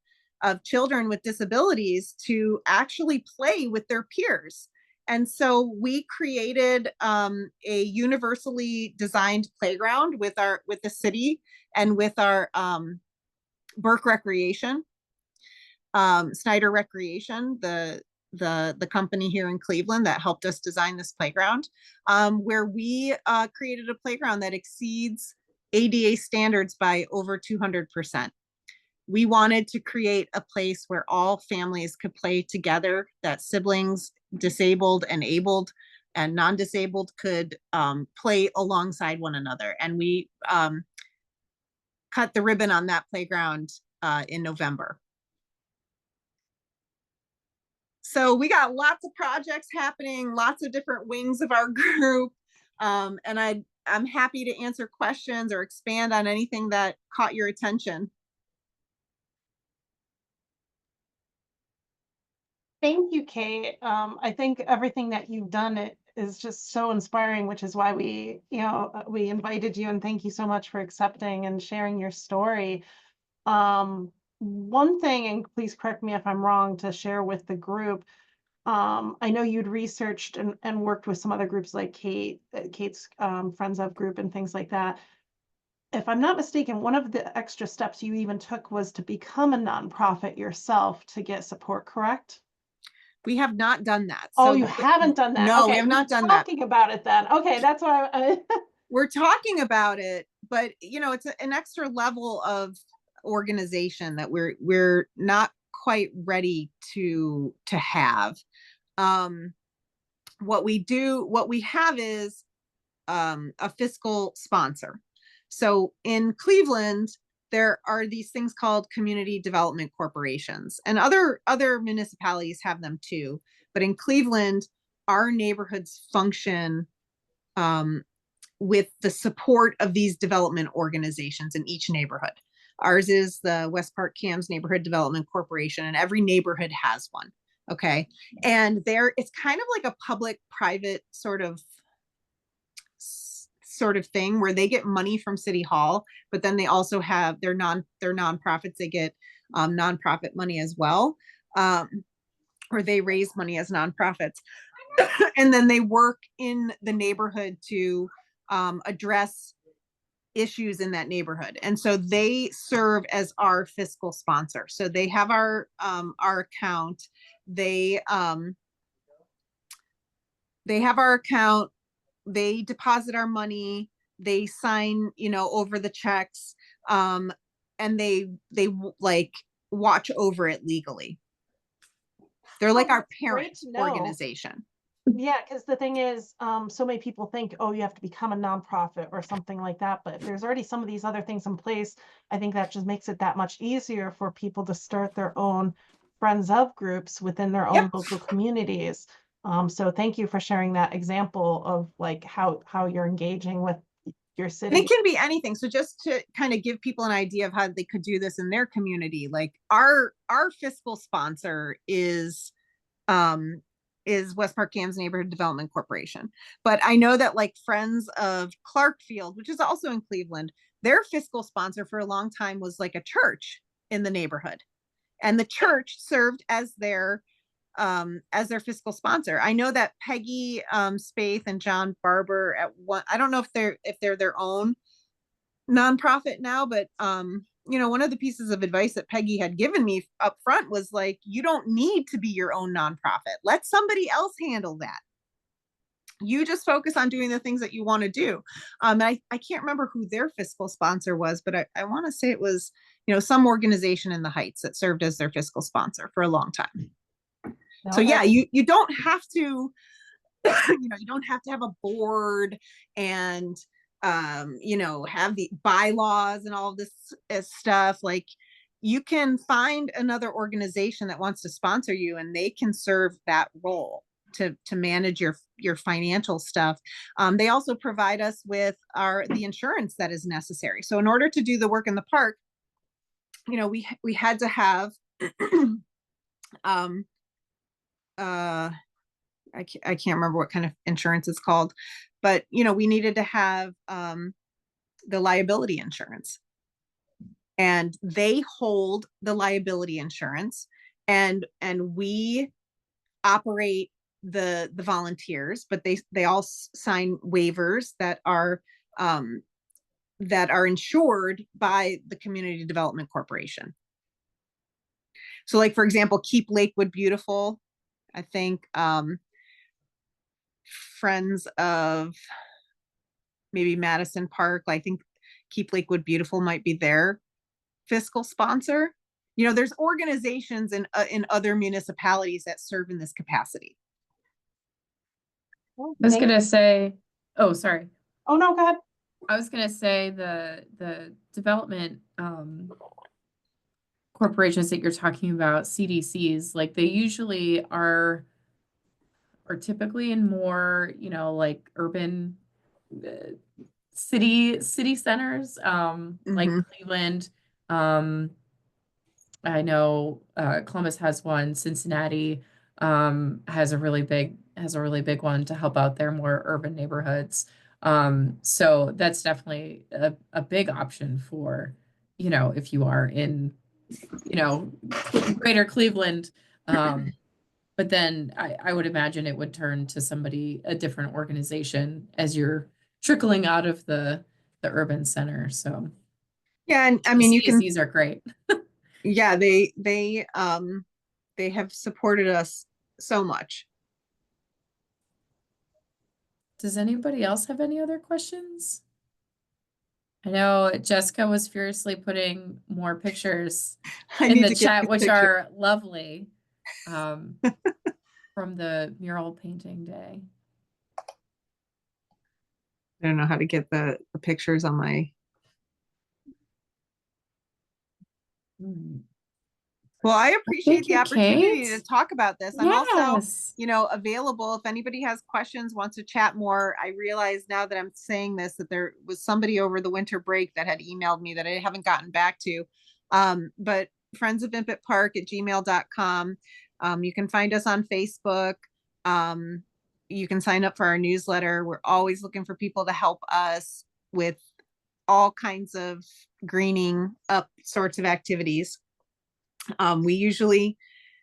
S3: children with disabilities to actually play with their peers. And so we created a universally designed playground with the city and with our Burke Recreation, Snyder Recreation, the company here in Cleveland that helped us design this playground, where we created a playground that exceeds ADA standards by over 200%. We wanted to create a place where all families could play together, that siblings, disabled and abled and non-disabled, could play alongside one another. And we cut the ribbon on that playground in November. So we got lots of projects happening, lots of different wings of our group. And I'm happy to answer questions or expand on anything that caught your attention.
S5: Thank you, Kate. I think everything that you've done is just so inspiring, which is why we invited you, and thank you so much for accepting and sharing your story. One thing, and please correct me if I'm wrong, to share with the group. I know you'd researched and worked with some other groups like Kate's Friends of group and things like that. If I'm not mistaken, one of the extra steps you even took was to become a nonprofit yourself to get support, correct?
S3: We have not done that.
S5: Oh, you haven't done that?
S3: No,
S5: okay,
S3: we have not done that.
S5: Talking about it then. Okay, that's why
S3: we're talking about it, but it's an extra level of organization that we're not quite ready to have. What we have is a fiscal sponsor. So in Cleveland, there are these things called community development corporations, and other municipalities have them too. But in Cleveland, our neighborhoods function with the support of these development organizations in each neighborhood. Ours is the West Park CAMS Neighborhood Development Corporation, and every neighborhood has one. Okay. And it's kind of like a public-private sort of thing where they get money from City Hall, but then they also have their nonprofits. They get nonprofit money as well, or they raise money as nonprofits. And then they work in the neighborhood to address issues in that neighborhood. And so they serve as our fiscal sponsor. So they have our account. They have our account. They deposit our money. They sign, over the checks, and they like watch over it legally. They're like our parent organization.
S5: Yeah, because the thing is, so many people think, oh, you have to become a nonprofit or something like that. But there's already some of these other things in place. I think that just makes it that much easier for people to start their own friends of groups within their own local communities. So thank you for sharing that example of like how you're engaging with your city.
S3: And it can be anything. So just to kind of give people an idea of how they could do this in their community, like our fiscal sponsor is West Park CAMS Neighborhood Development Corporation. But I know that like Friends of Clarkfield, which is also in Cleveland, their fiscal sponsor for a long time was like a church in the neighborhood. And the church served as their fiscal sponsor. I know that Peggy Spaeth and John Barber I don't know if they're their own nonprofit now, but one of the pieces of advice that Peggy had given me up front was like, you don't need to be your own nonprofit. Let somebody else handle that. You just focus on doing the things that you want to do. I can't remember who their fiscal sponsor was, but I want to say it was, some organization in the Heights that served as their fiscal sponsor for a long time. No, so yeah, you don't have to, you don't have to have a board and have the bylaws and all of this stuff. Like you can find another organization that wants to sponsor you, and they can serve that role to manage your financial stuff. They also provide us with the insurance that is necessary. So in order to do the work in the park, you know, we had to have I can't remember what kind of insurance it's called, but you know, we needed to have the liability insurance, and they hold the liability insurance, and we operate the volunteers, but they all sign waivers that are insured by the Community Development Corporation. So like, for example, Keep Lakewood Beautiful, I think Friends of maybe Madison Park, I think Keep Lakewood Beautiful might be their fiscal sponsor. You know, there's organizations in other municipalities that serve in this capacity.
S1: I was gonna say, oh, sorry.
S5: Oh, no, go ahead.
S1: I was gonna say the development corporations that you're talking about, CDCs, like they usually are typically in more, you know, like urban city centers, like Cleveland. I know Columbus has one, Cincinnati has a really big one to help out their more urban neighborhoods. So that's definitely a big option for, you know, if you are in, you know, greater Cleveland. But then I would imagine it would turn to a different organization as you're trickling out of the urban center. So
S3: yeah, and I mean, you can,
S1: CDCs are great.
S3: yeah, they have supported us so much.
S1: Does anybody else have any other questions? I know Jessica was furiously putting more pictures in the chat, which are lovely, from the mural painting day.
S3: I don't know how to get the pictures on my. Well, I appreciate the opportunity to talk about this. I'm also, you know, available if anybody has questions, wants to chat more. I realize now that I'm saying this, that there was somebody over the winter break that had emailed me that I haven't gotten back to. But friendsofvimpetpark@gmail.com. You can find us on Facebook. You can sign up for our newsletter. We're always looking for people to help us with all kinds of greening up sorts of activities. We usually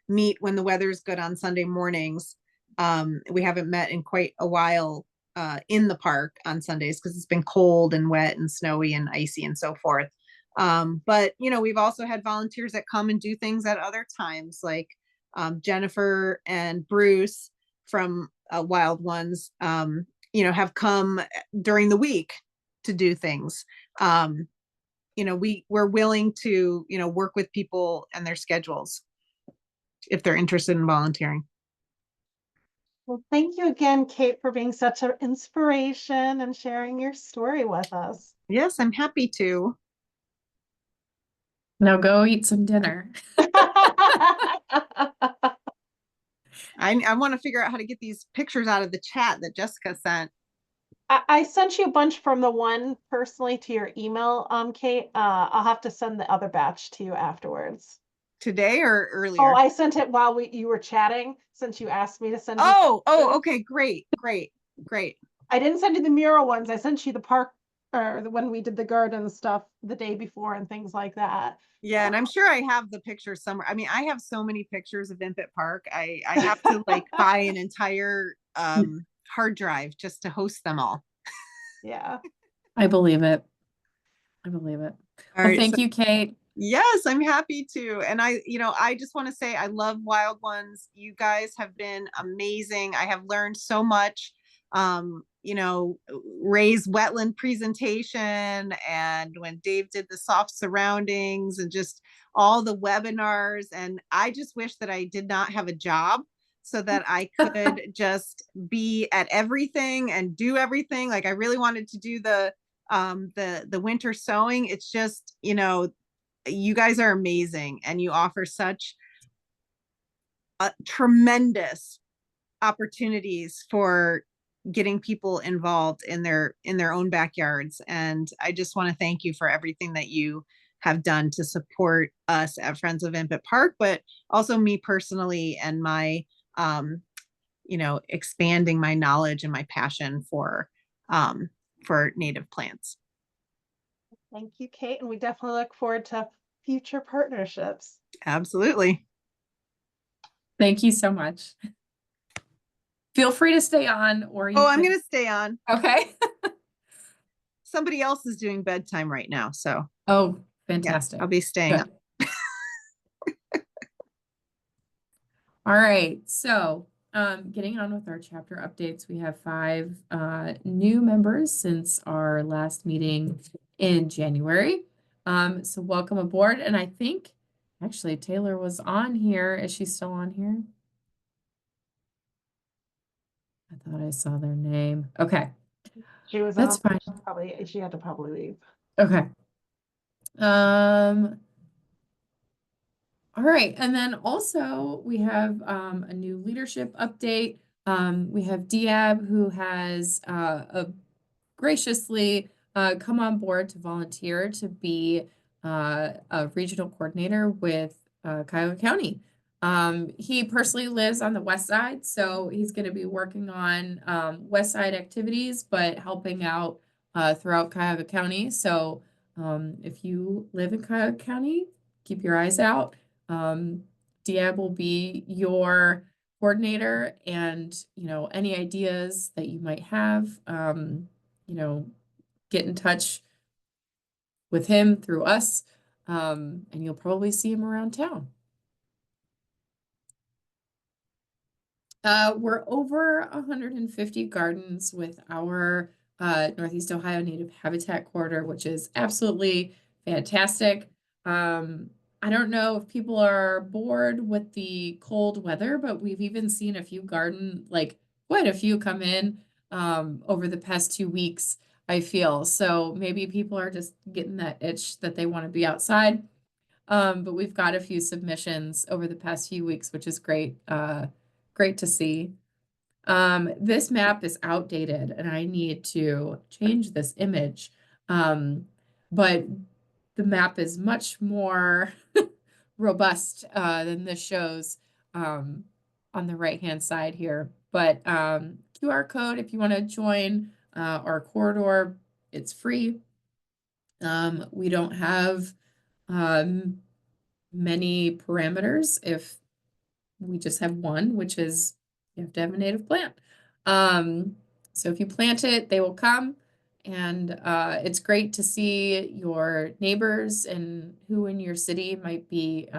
S3: meet when the weather is good on Sunday mornings. We haven't met in quite a while in the park on Sundays because it's been cold and wet and snowy and icy and so forth. But, you know, we've also had volunteers that come and do things at other times, like Jennifer and Bruce from Wild Ones, you know, have come during the week to do things. You know, we're willing to, you know, work with people and their schedules if they're interested in volunteering.
S5: Well, thank you again, Kate, for being such an inspiration and sharing your story with us.
S3: Yes, I'm happy to.
S1: Now go eat some dinner.
S3: I want to figure out how to get these pictures out of the chat that Jessica sent.
S5: I sent you a bunch from the one personally to your email, Kate. I'll have to send the other batch to you afterwards.
S3: Today or earlier?
S5: Oh, I sent it while you were chatting, since you asked me to send
S3: you. Oh, okay, great.
S5: I didn't send you the mural ones. I sent you the park, or when we did the garden stuff the day before and things like that.
S3: Yeah, and I'm sure I have the pictures somewhere. I mean, I have so many pictures of Vimpet Park. I have to like buy an entire hard drive just to host them all.
S5: Yeah.
S1: I believe it. Well,
S3: right,
S1: thank you, Kate.
S3: Yes, I'm happy to. And I just want to say I love Wild Ones. You guys have been amazing. I have learned so much. You know, Ray's wetland presentation, and when Dave did the soft surroundings, and just all the webinars. And I just wish that I did not have a job so that I could just be at everything and do everything. Like, I really wanted to do the winter sewing. It's just, you know, you guys are amazing, and you offer such tremendous opportunities for getting people involved in their own backyards. And I just want to thank you for everything that you have done to support us at Friends of Impet Park, but also me personally, and my expanding my knowledge and my passion for native plants.
S5: Thank you, Kate, and we definitely look forward to future partnerships.
S3: Absolutely.
S1: Thank you so much. Feel free to stay on, or you
S3: I'm
S1: can-
S3: going to stay on.
S1: Okay.
S3: Somebody else is doing bedtime right now, so
S1: Oh,
S3: yeah,
S1: fantastic.
S3: I'll be staying
S1: Good.
S3: up.
S1: All right, so getting on with our chapter updates, we have 5 new members since our last meeting in January. So welcome aboard, and I think actually Taylor was on here. Is she still on here? I thought I saw their name. Okay,
S5: She was
S1: that's fine.
S5: She had to probably leave.
S1: Okay. All right, and then also we have a new leadership update. We have Diab, who has graciously come on board to volunteer to be a regional coordinator with Cuyahoga County. He personally lives on the west side, so he's going to be working on west side activities, but helping out throughout Cuyahoga County. So if you live in Cuyahoga County, keep your eyes out. Diab will be your coordinator, and any ideas that you might have, get in touch with him through us, and you'll probably see him around town. We're over 150 gardens with our Northeast Ohio Native Habitat Corridor, which is absolutely fantastic. I don't know if people are bored with the cold weather, but we've even seen a few quite a few come in over the past 2 weeks, I feel. So maybe people are just getting that itch that they want to be outside. But we've got a few submissions over the past few weeks, which is great. Great to see. This map is outdated and I need to change this image. But the map is much more robust than this shows on the right-hand side here. But QR code, if you want to join our corridor, it's free. We don't have many parameters. If we just have one, which is you have to have a native plant. So if you plant it, they will come. And it's great to see your neighbors and who in your city might be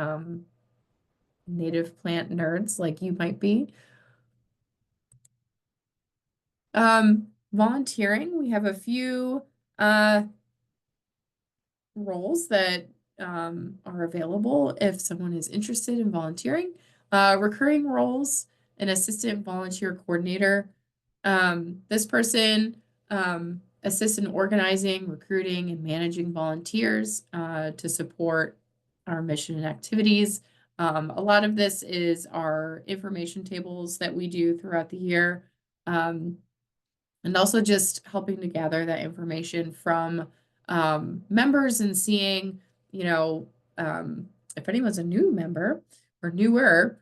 S1: native plant nerds like you might be. Volunteering, we have a few roles that are available if someone is interested in volunteering. Recurring roles, an assistant volunteer coordinator. This person assists in organizing, recruiting, and managing volunteers to support our mission and activities. A lot of this is our information tables that we do throughout the year. And also just helping to gather that information from members and seeing, if anyone's a new member or newer,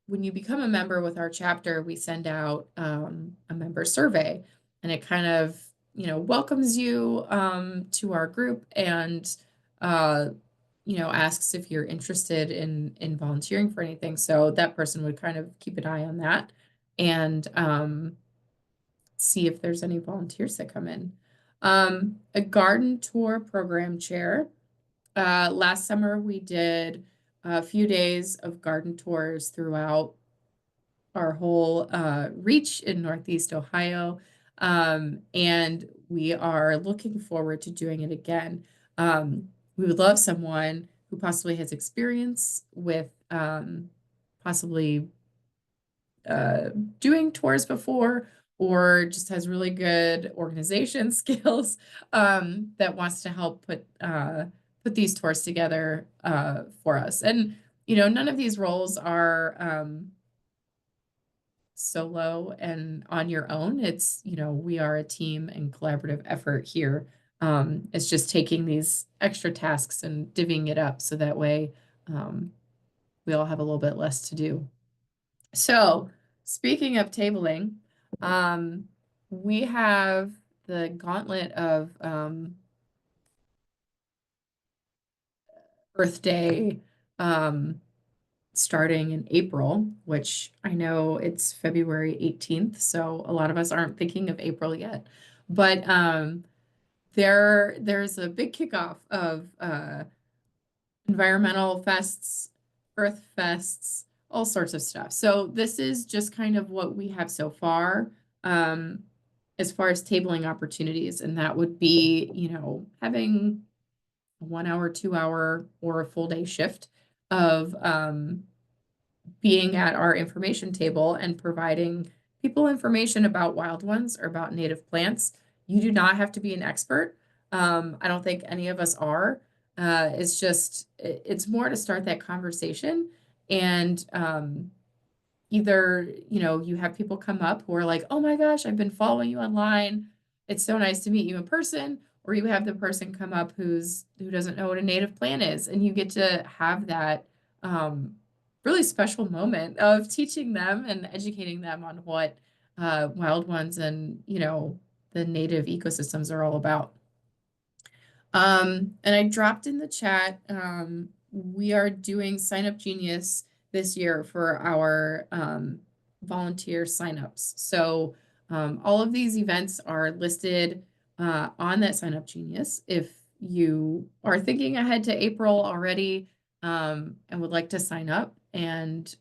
S1: when you become a member with our chapter, we send out a member survey, and it kind of, welcomes you to our group and, asks if you're interested in volunteering for anything. So that person would kind of keep an eye on that and see if there's any volunteers that come in. A garden tour program chair. Last summer, we did a few days of garden tours throughout our whole reach in Northeast Ohio. And we are looking forward to doing it again. We would love someone who possibly has experience with possibly doing tours before, or just has really good organization skills that wants to help put put these tours together for us. And, you know, none of these roles are solo and on your own. It's, you know, we are a team and collaborative effort here. It's just taking these extra tasks and divvying it up so that way we all have a little bit less to do. So, speaking of tabling, we have the gauntlet of Earth Day starting in April, which I know it's February 18th, so a lot of us aren't thinking of April yet. But there's a big kickoff of environmental fests, earth fests, all sorts of stuff. So this is just kind of what we have so far, as far as tabling opportunities, and that would be, you know, having a 1 hour, 2 hour, or a full day shift of being at our information table and providing people information about wild ones or about native plants. You do not have to be an expert. I don't think any of us are. It's just, it's more to start that conversation. And either, you know, you have people come up who are like, oh my gosh, I've been following you online. It's so nice to meet you in person. Or you have the person come up who doesn't know what a native plant is, and you get to have that really special moment of teaching them and educating them on what wild ones and, you know, the native ecosystems are all about. And I dropped in the chat, we are doing Sign Up Genius this year for our volunteer signups. So all of these events are listed on that Sign Up Genius. If you are thinking ahead to April already and would like to sign up and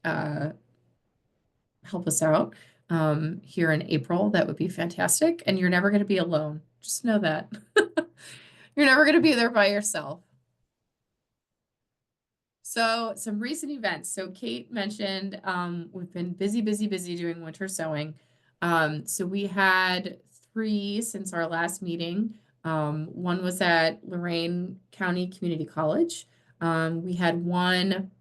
S1: help us out here in April, that would be fantastic. And you're never going to be alone. Just know that. You're never going to be there by yourself. So some recent events. So Kate mentioned we've been busy doing winter sowing. So we had 3 since our last meeting. One was at Lorain County Community College. We had one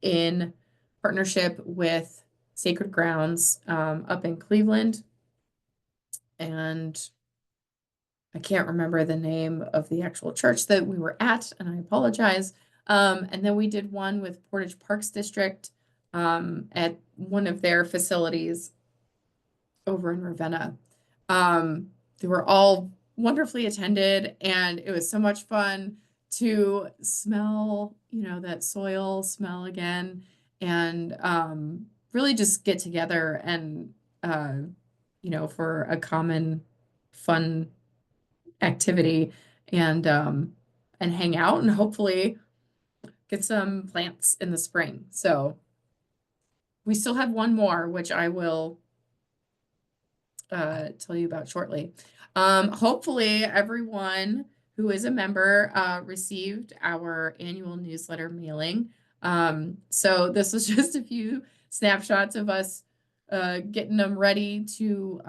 S1: in partnership with Sacred Grounds up in Cleveland. And I can't remember the name of the actual church that we were at, and I apologize. And then we did one with Portage Parks District at one of their facilities over in Ravenna. They were all wonderfully attended, and it was so much fun to smell, you know, that soil smell again, and really just get together and, you know, for a common fun activity and hang out and hopefully get some plants in the spring. So we still have one more, which I will tell you about shortly. Hopefully everyone who is a member received our annual newsletter mailing. So this was just a few snapshots of us getting them ready to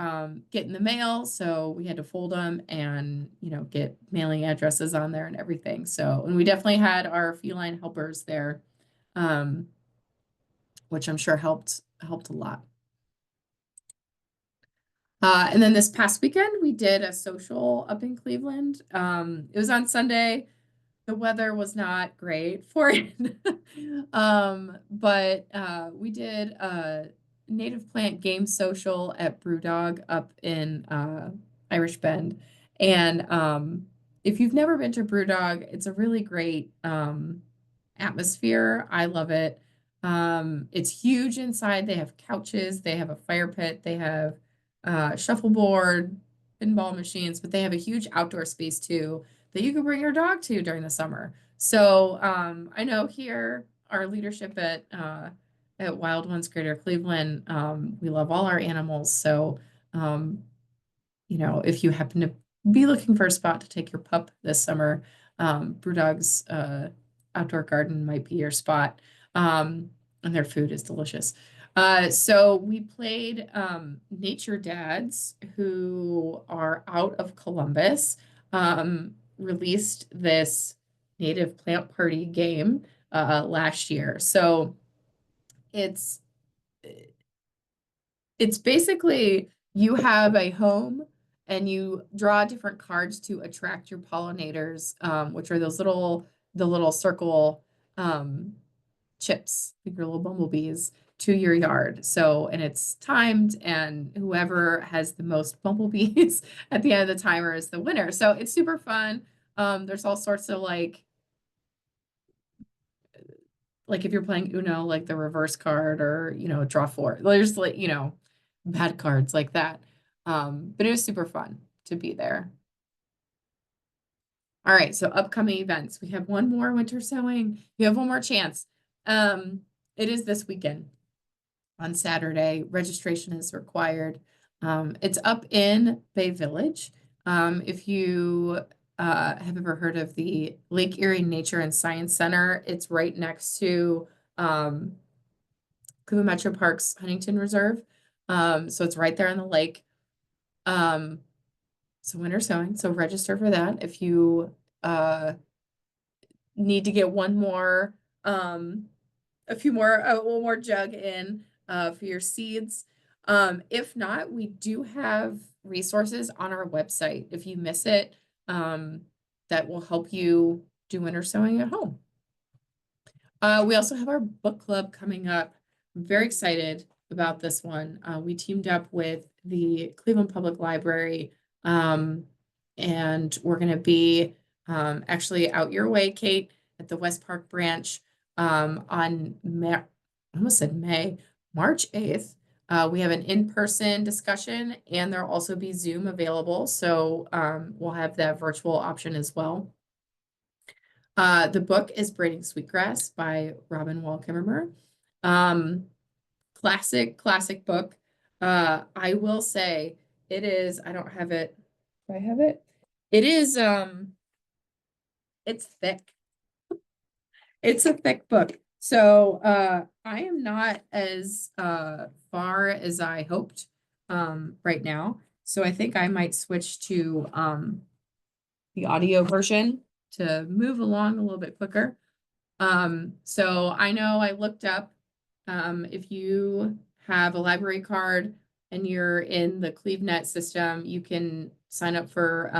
S1: get in the mail. So we had to fold them and, you know, get mailing addresses on there and everything. So, and we definitely had our feline helpers there, which I'm sure helped a lot. And then this past weekend, we did a social up in Cleveland. It was on Sunday. The weather was not great for it. But we did a native plant game social at Brewdog up in Irish Bend. And if you've never been to Brewdog, it's a really great atmosphere. I love it. It's huge inside. They have couches, they have a fire pit, they have shuffleboard, pinball machines, but they have a huge outdoor space too that you can bring your dog to during the summer. So I know here our leadership at Wild Ones Greater Cleveland, we love all our animals. So you know, if you happen to be looking for a spot to take your pup this summer, Brewdog's outdoor garden might be your spot. And their food is delicious. So we played Nature Dads, who are out of Columbus, released this native plant party game last year. So it's basically you have a home and you draw different cards to attract your pollinators, which are the little circle chips, like your little bumblebees, to your yard. So, and it's timed, and whoever has the most bumblebees at the end of the timer is the winner. So it's super fun. There's all sorts of like if you're playing Uno, like the reverse card or, draw four. There's like, bad cards like that. But it was super fun to be there. All right, so upcoming events. We have one more winter sewing. You have one more chance. It is this weekend on Saturday. Registration is required. It's up in Bay Village. If you have ever heard of the Lake Erie Nature and Science Center, it's right next to Cleveland Metro Parks Huntington Reserve. So it's right there on the lake. So winter sewing. So register for that. If you need to get one more one more jug in for your seeds. If not, we do have resources on our website if you miss it, that will help you do winter sewing at home. We also have our book club coming up. I'm very excited about this one. We teamed up with the Cleveland Public Library, and we're going to be actually out your way, Kate, at the West Park branch on May, I almost said May, March 8th. We have an in-person discussion, and there'll also be Zoom available. So we'll have that virtual option as well. The book is Braiding Sweetgrass by Robin Wall Kimmerer. Classic book. I will say it is, I don't have it. Do I have it? It is, it's thick. It's a thick book. So I am not as far as I hoped right now. So I think I might switch to the audio version to move along a little bit quicker. So I know I looked up, if you have a library card and you're in the CleveNet system, you can sign up for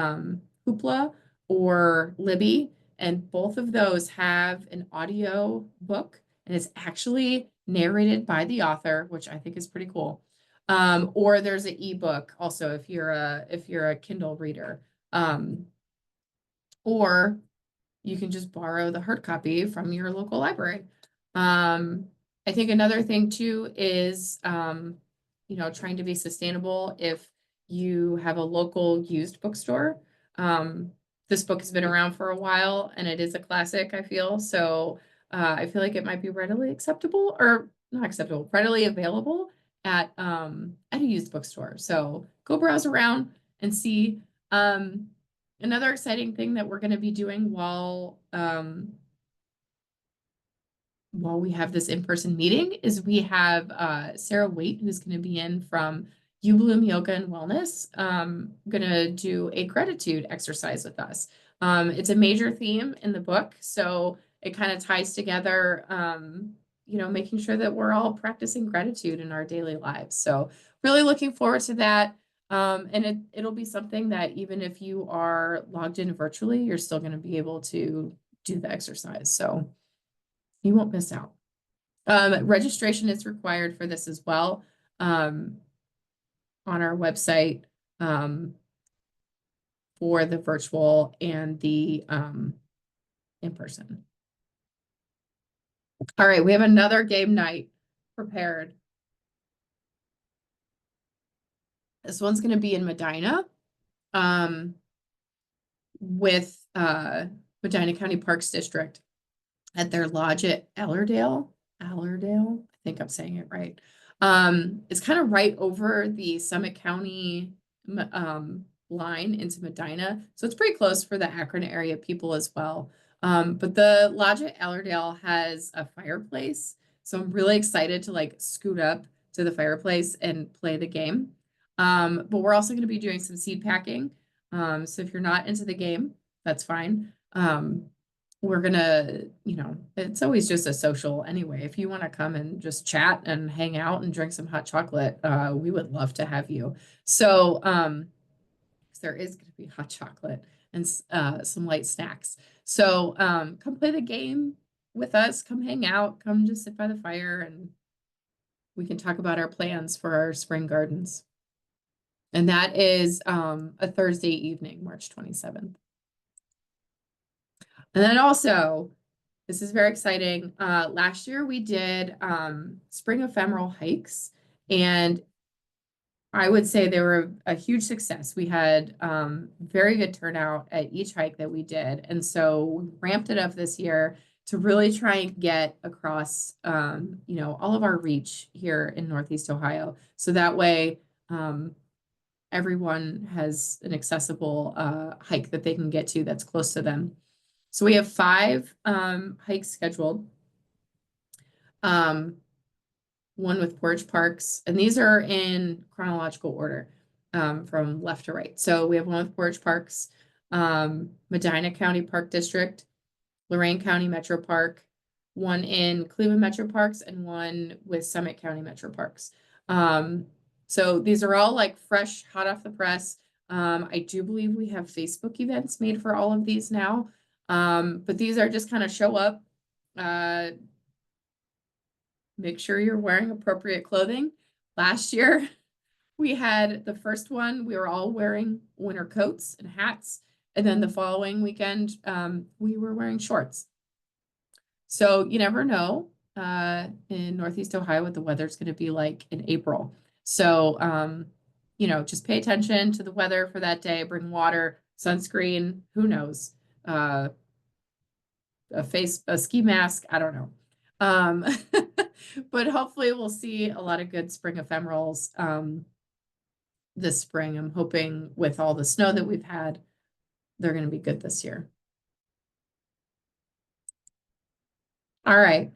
S1: Hoopla or Libby, and both of those have an audio book, and it's actually narrated by the author, which I think is pretty cool. Or there's an ebook also if you're a Kindle reader. Or you can just borrow the hard copy from your local library. I think another thing too is, trying to be sustainable. If you have a local used bookstore, this book has been around for a while and it is a classic, I feel. So I feel like it might be readily acceptable, or not acceptable, readily available at a used bookstore. So go browse around and see. Another exciting thing that we're going to be doing while we have this in-person meeting is we have Sarah Waite, who's going to be in from You Bloom Yoga and Wellness, going to do a gratitude exercise with us. It's a major theme in the book, so it kind of ties together, making sure that we're all practicing gratitude in our daily lives. So really looking forward to that. And it'll be something that even if you are logged in virtually, you're still going to be able to do the exercise. So you won't miss out. Registration is required for this as well, on our website, for the virtual and the in-person. All right, we have another game night prepared. This one's going to be in Medina, with Medina County Parks District at their lodge at Allerdale. I think I'm saying it right. It's kind of right over the Summit County line into Medina. So it's pretty close for the Akron area people as well. But the lodge at Allerdale has a fireplace. So I'm really excited to scoot up to the fireplace and play the game. But we're also going to be doing some seed packing. So if you're not into the game, that's fine. we're gonna, it's always just a social anyway. If you want to come and just chat and hang out and drink some hot chocolate, we would love to have you. So, 'cause there is going to be hot chocolate and some light snacks. So, come play the game with us. Come hang out. Come just sit by the fire and we can talk about our plans for our spring gardens. And that is a Thursday evening, March 27th. And then also, this is very exciting. Last year we did spring ephemeral hikes, and I would say they were a huge success. We had very good turnout at each hike that we did. And so we ramped it up this year to really try and get across, all of our reach here in Northeast Ohio. So that way, everyone has an accessible hike that they can get to that's close to them. So we have 5 hikes scheduled. One with Porch Parks, and these are in chronological order from left to right. So we have one with Porch Parks, Medina County Park District, Lorain County Metro Park, one in Cleveland Metro Parks, and one with Summit County Metro Parks. So these are all like fresh, hot off the press. I do believe we have Facebook events made for all of these now. But these are just kind of show up, make sure you're wearing appropriate clothing. Last year, we had the first one, we were all wearing winter coats and hats. And then the following weekend, we were wearing shorts. So you never know in Northeast Ohio what the weather's going to be like in April. So, just pay attention to the weather for that day. Bring water, sunscreen, who knows? A ski mask, I don't know. But hopefully we'll see a lot of good spring ephemerals this spring. I'm hoping with all the snow that we've had, they're going to be good this year. All right.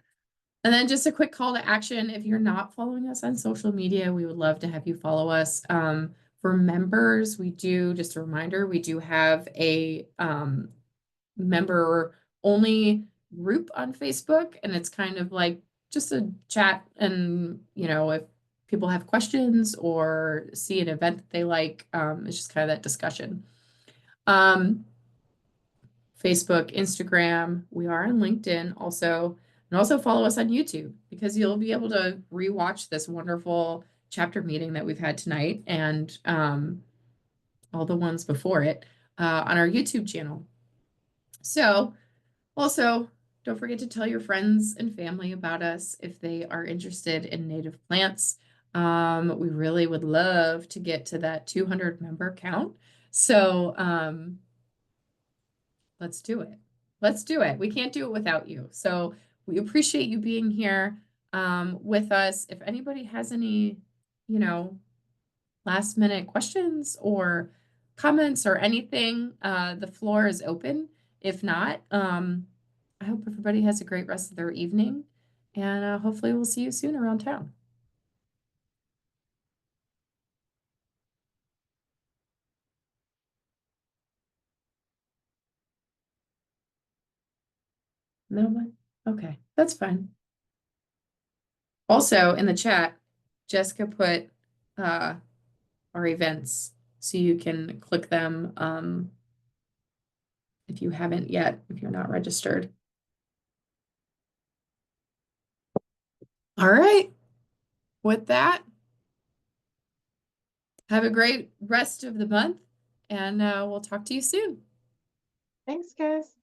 S1: And then just a quick call to action. If you're not following us on social media, we would love to have you follow us. For members, just a reminder, we do have a member only group on Facebook, and it's kind of like just a chat. And, if people have questions or see an event that they like, it's just kind of that discussion. Facebook, Instagram, we are on LinkedIn also. And also follow us on YouTube because you'll be able to rewatch this wonderful chapter meeting that we've had tonight and all the ones before it on our YouTube channel. So also, don't forget to tell your friends and family about us if they are interested in native plants. We really would love to get to that 200 member count. So let's do it. Let's do it. We can't do it without you. So we appreciate you being here with us. If anybody has any, last minute questions or comments or anything, the floor is open. If not, I hope everybody has a great rest of their evening, and hopefully we'll see you soon around town. No one? Okay, that's fine. Also, in the chat, Jessica put our events, so you can click them if you haven't yet, if you're not registered. All right. With that, have a great rest of the month, and we'll talk to you soon.
S5: Thanks, guys.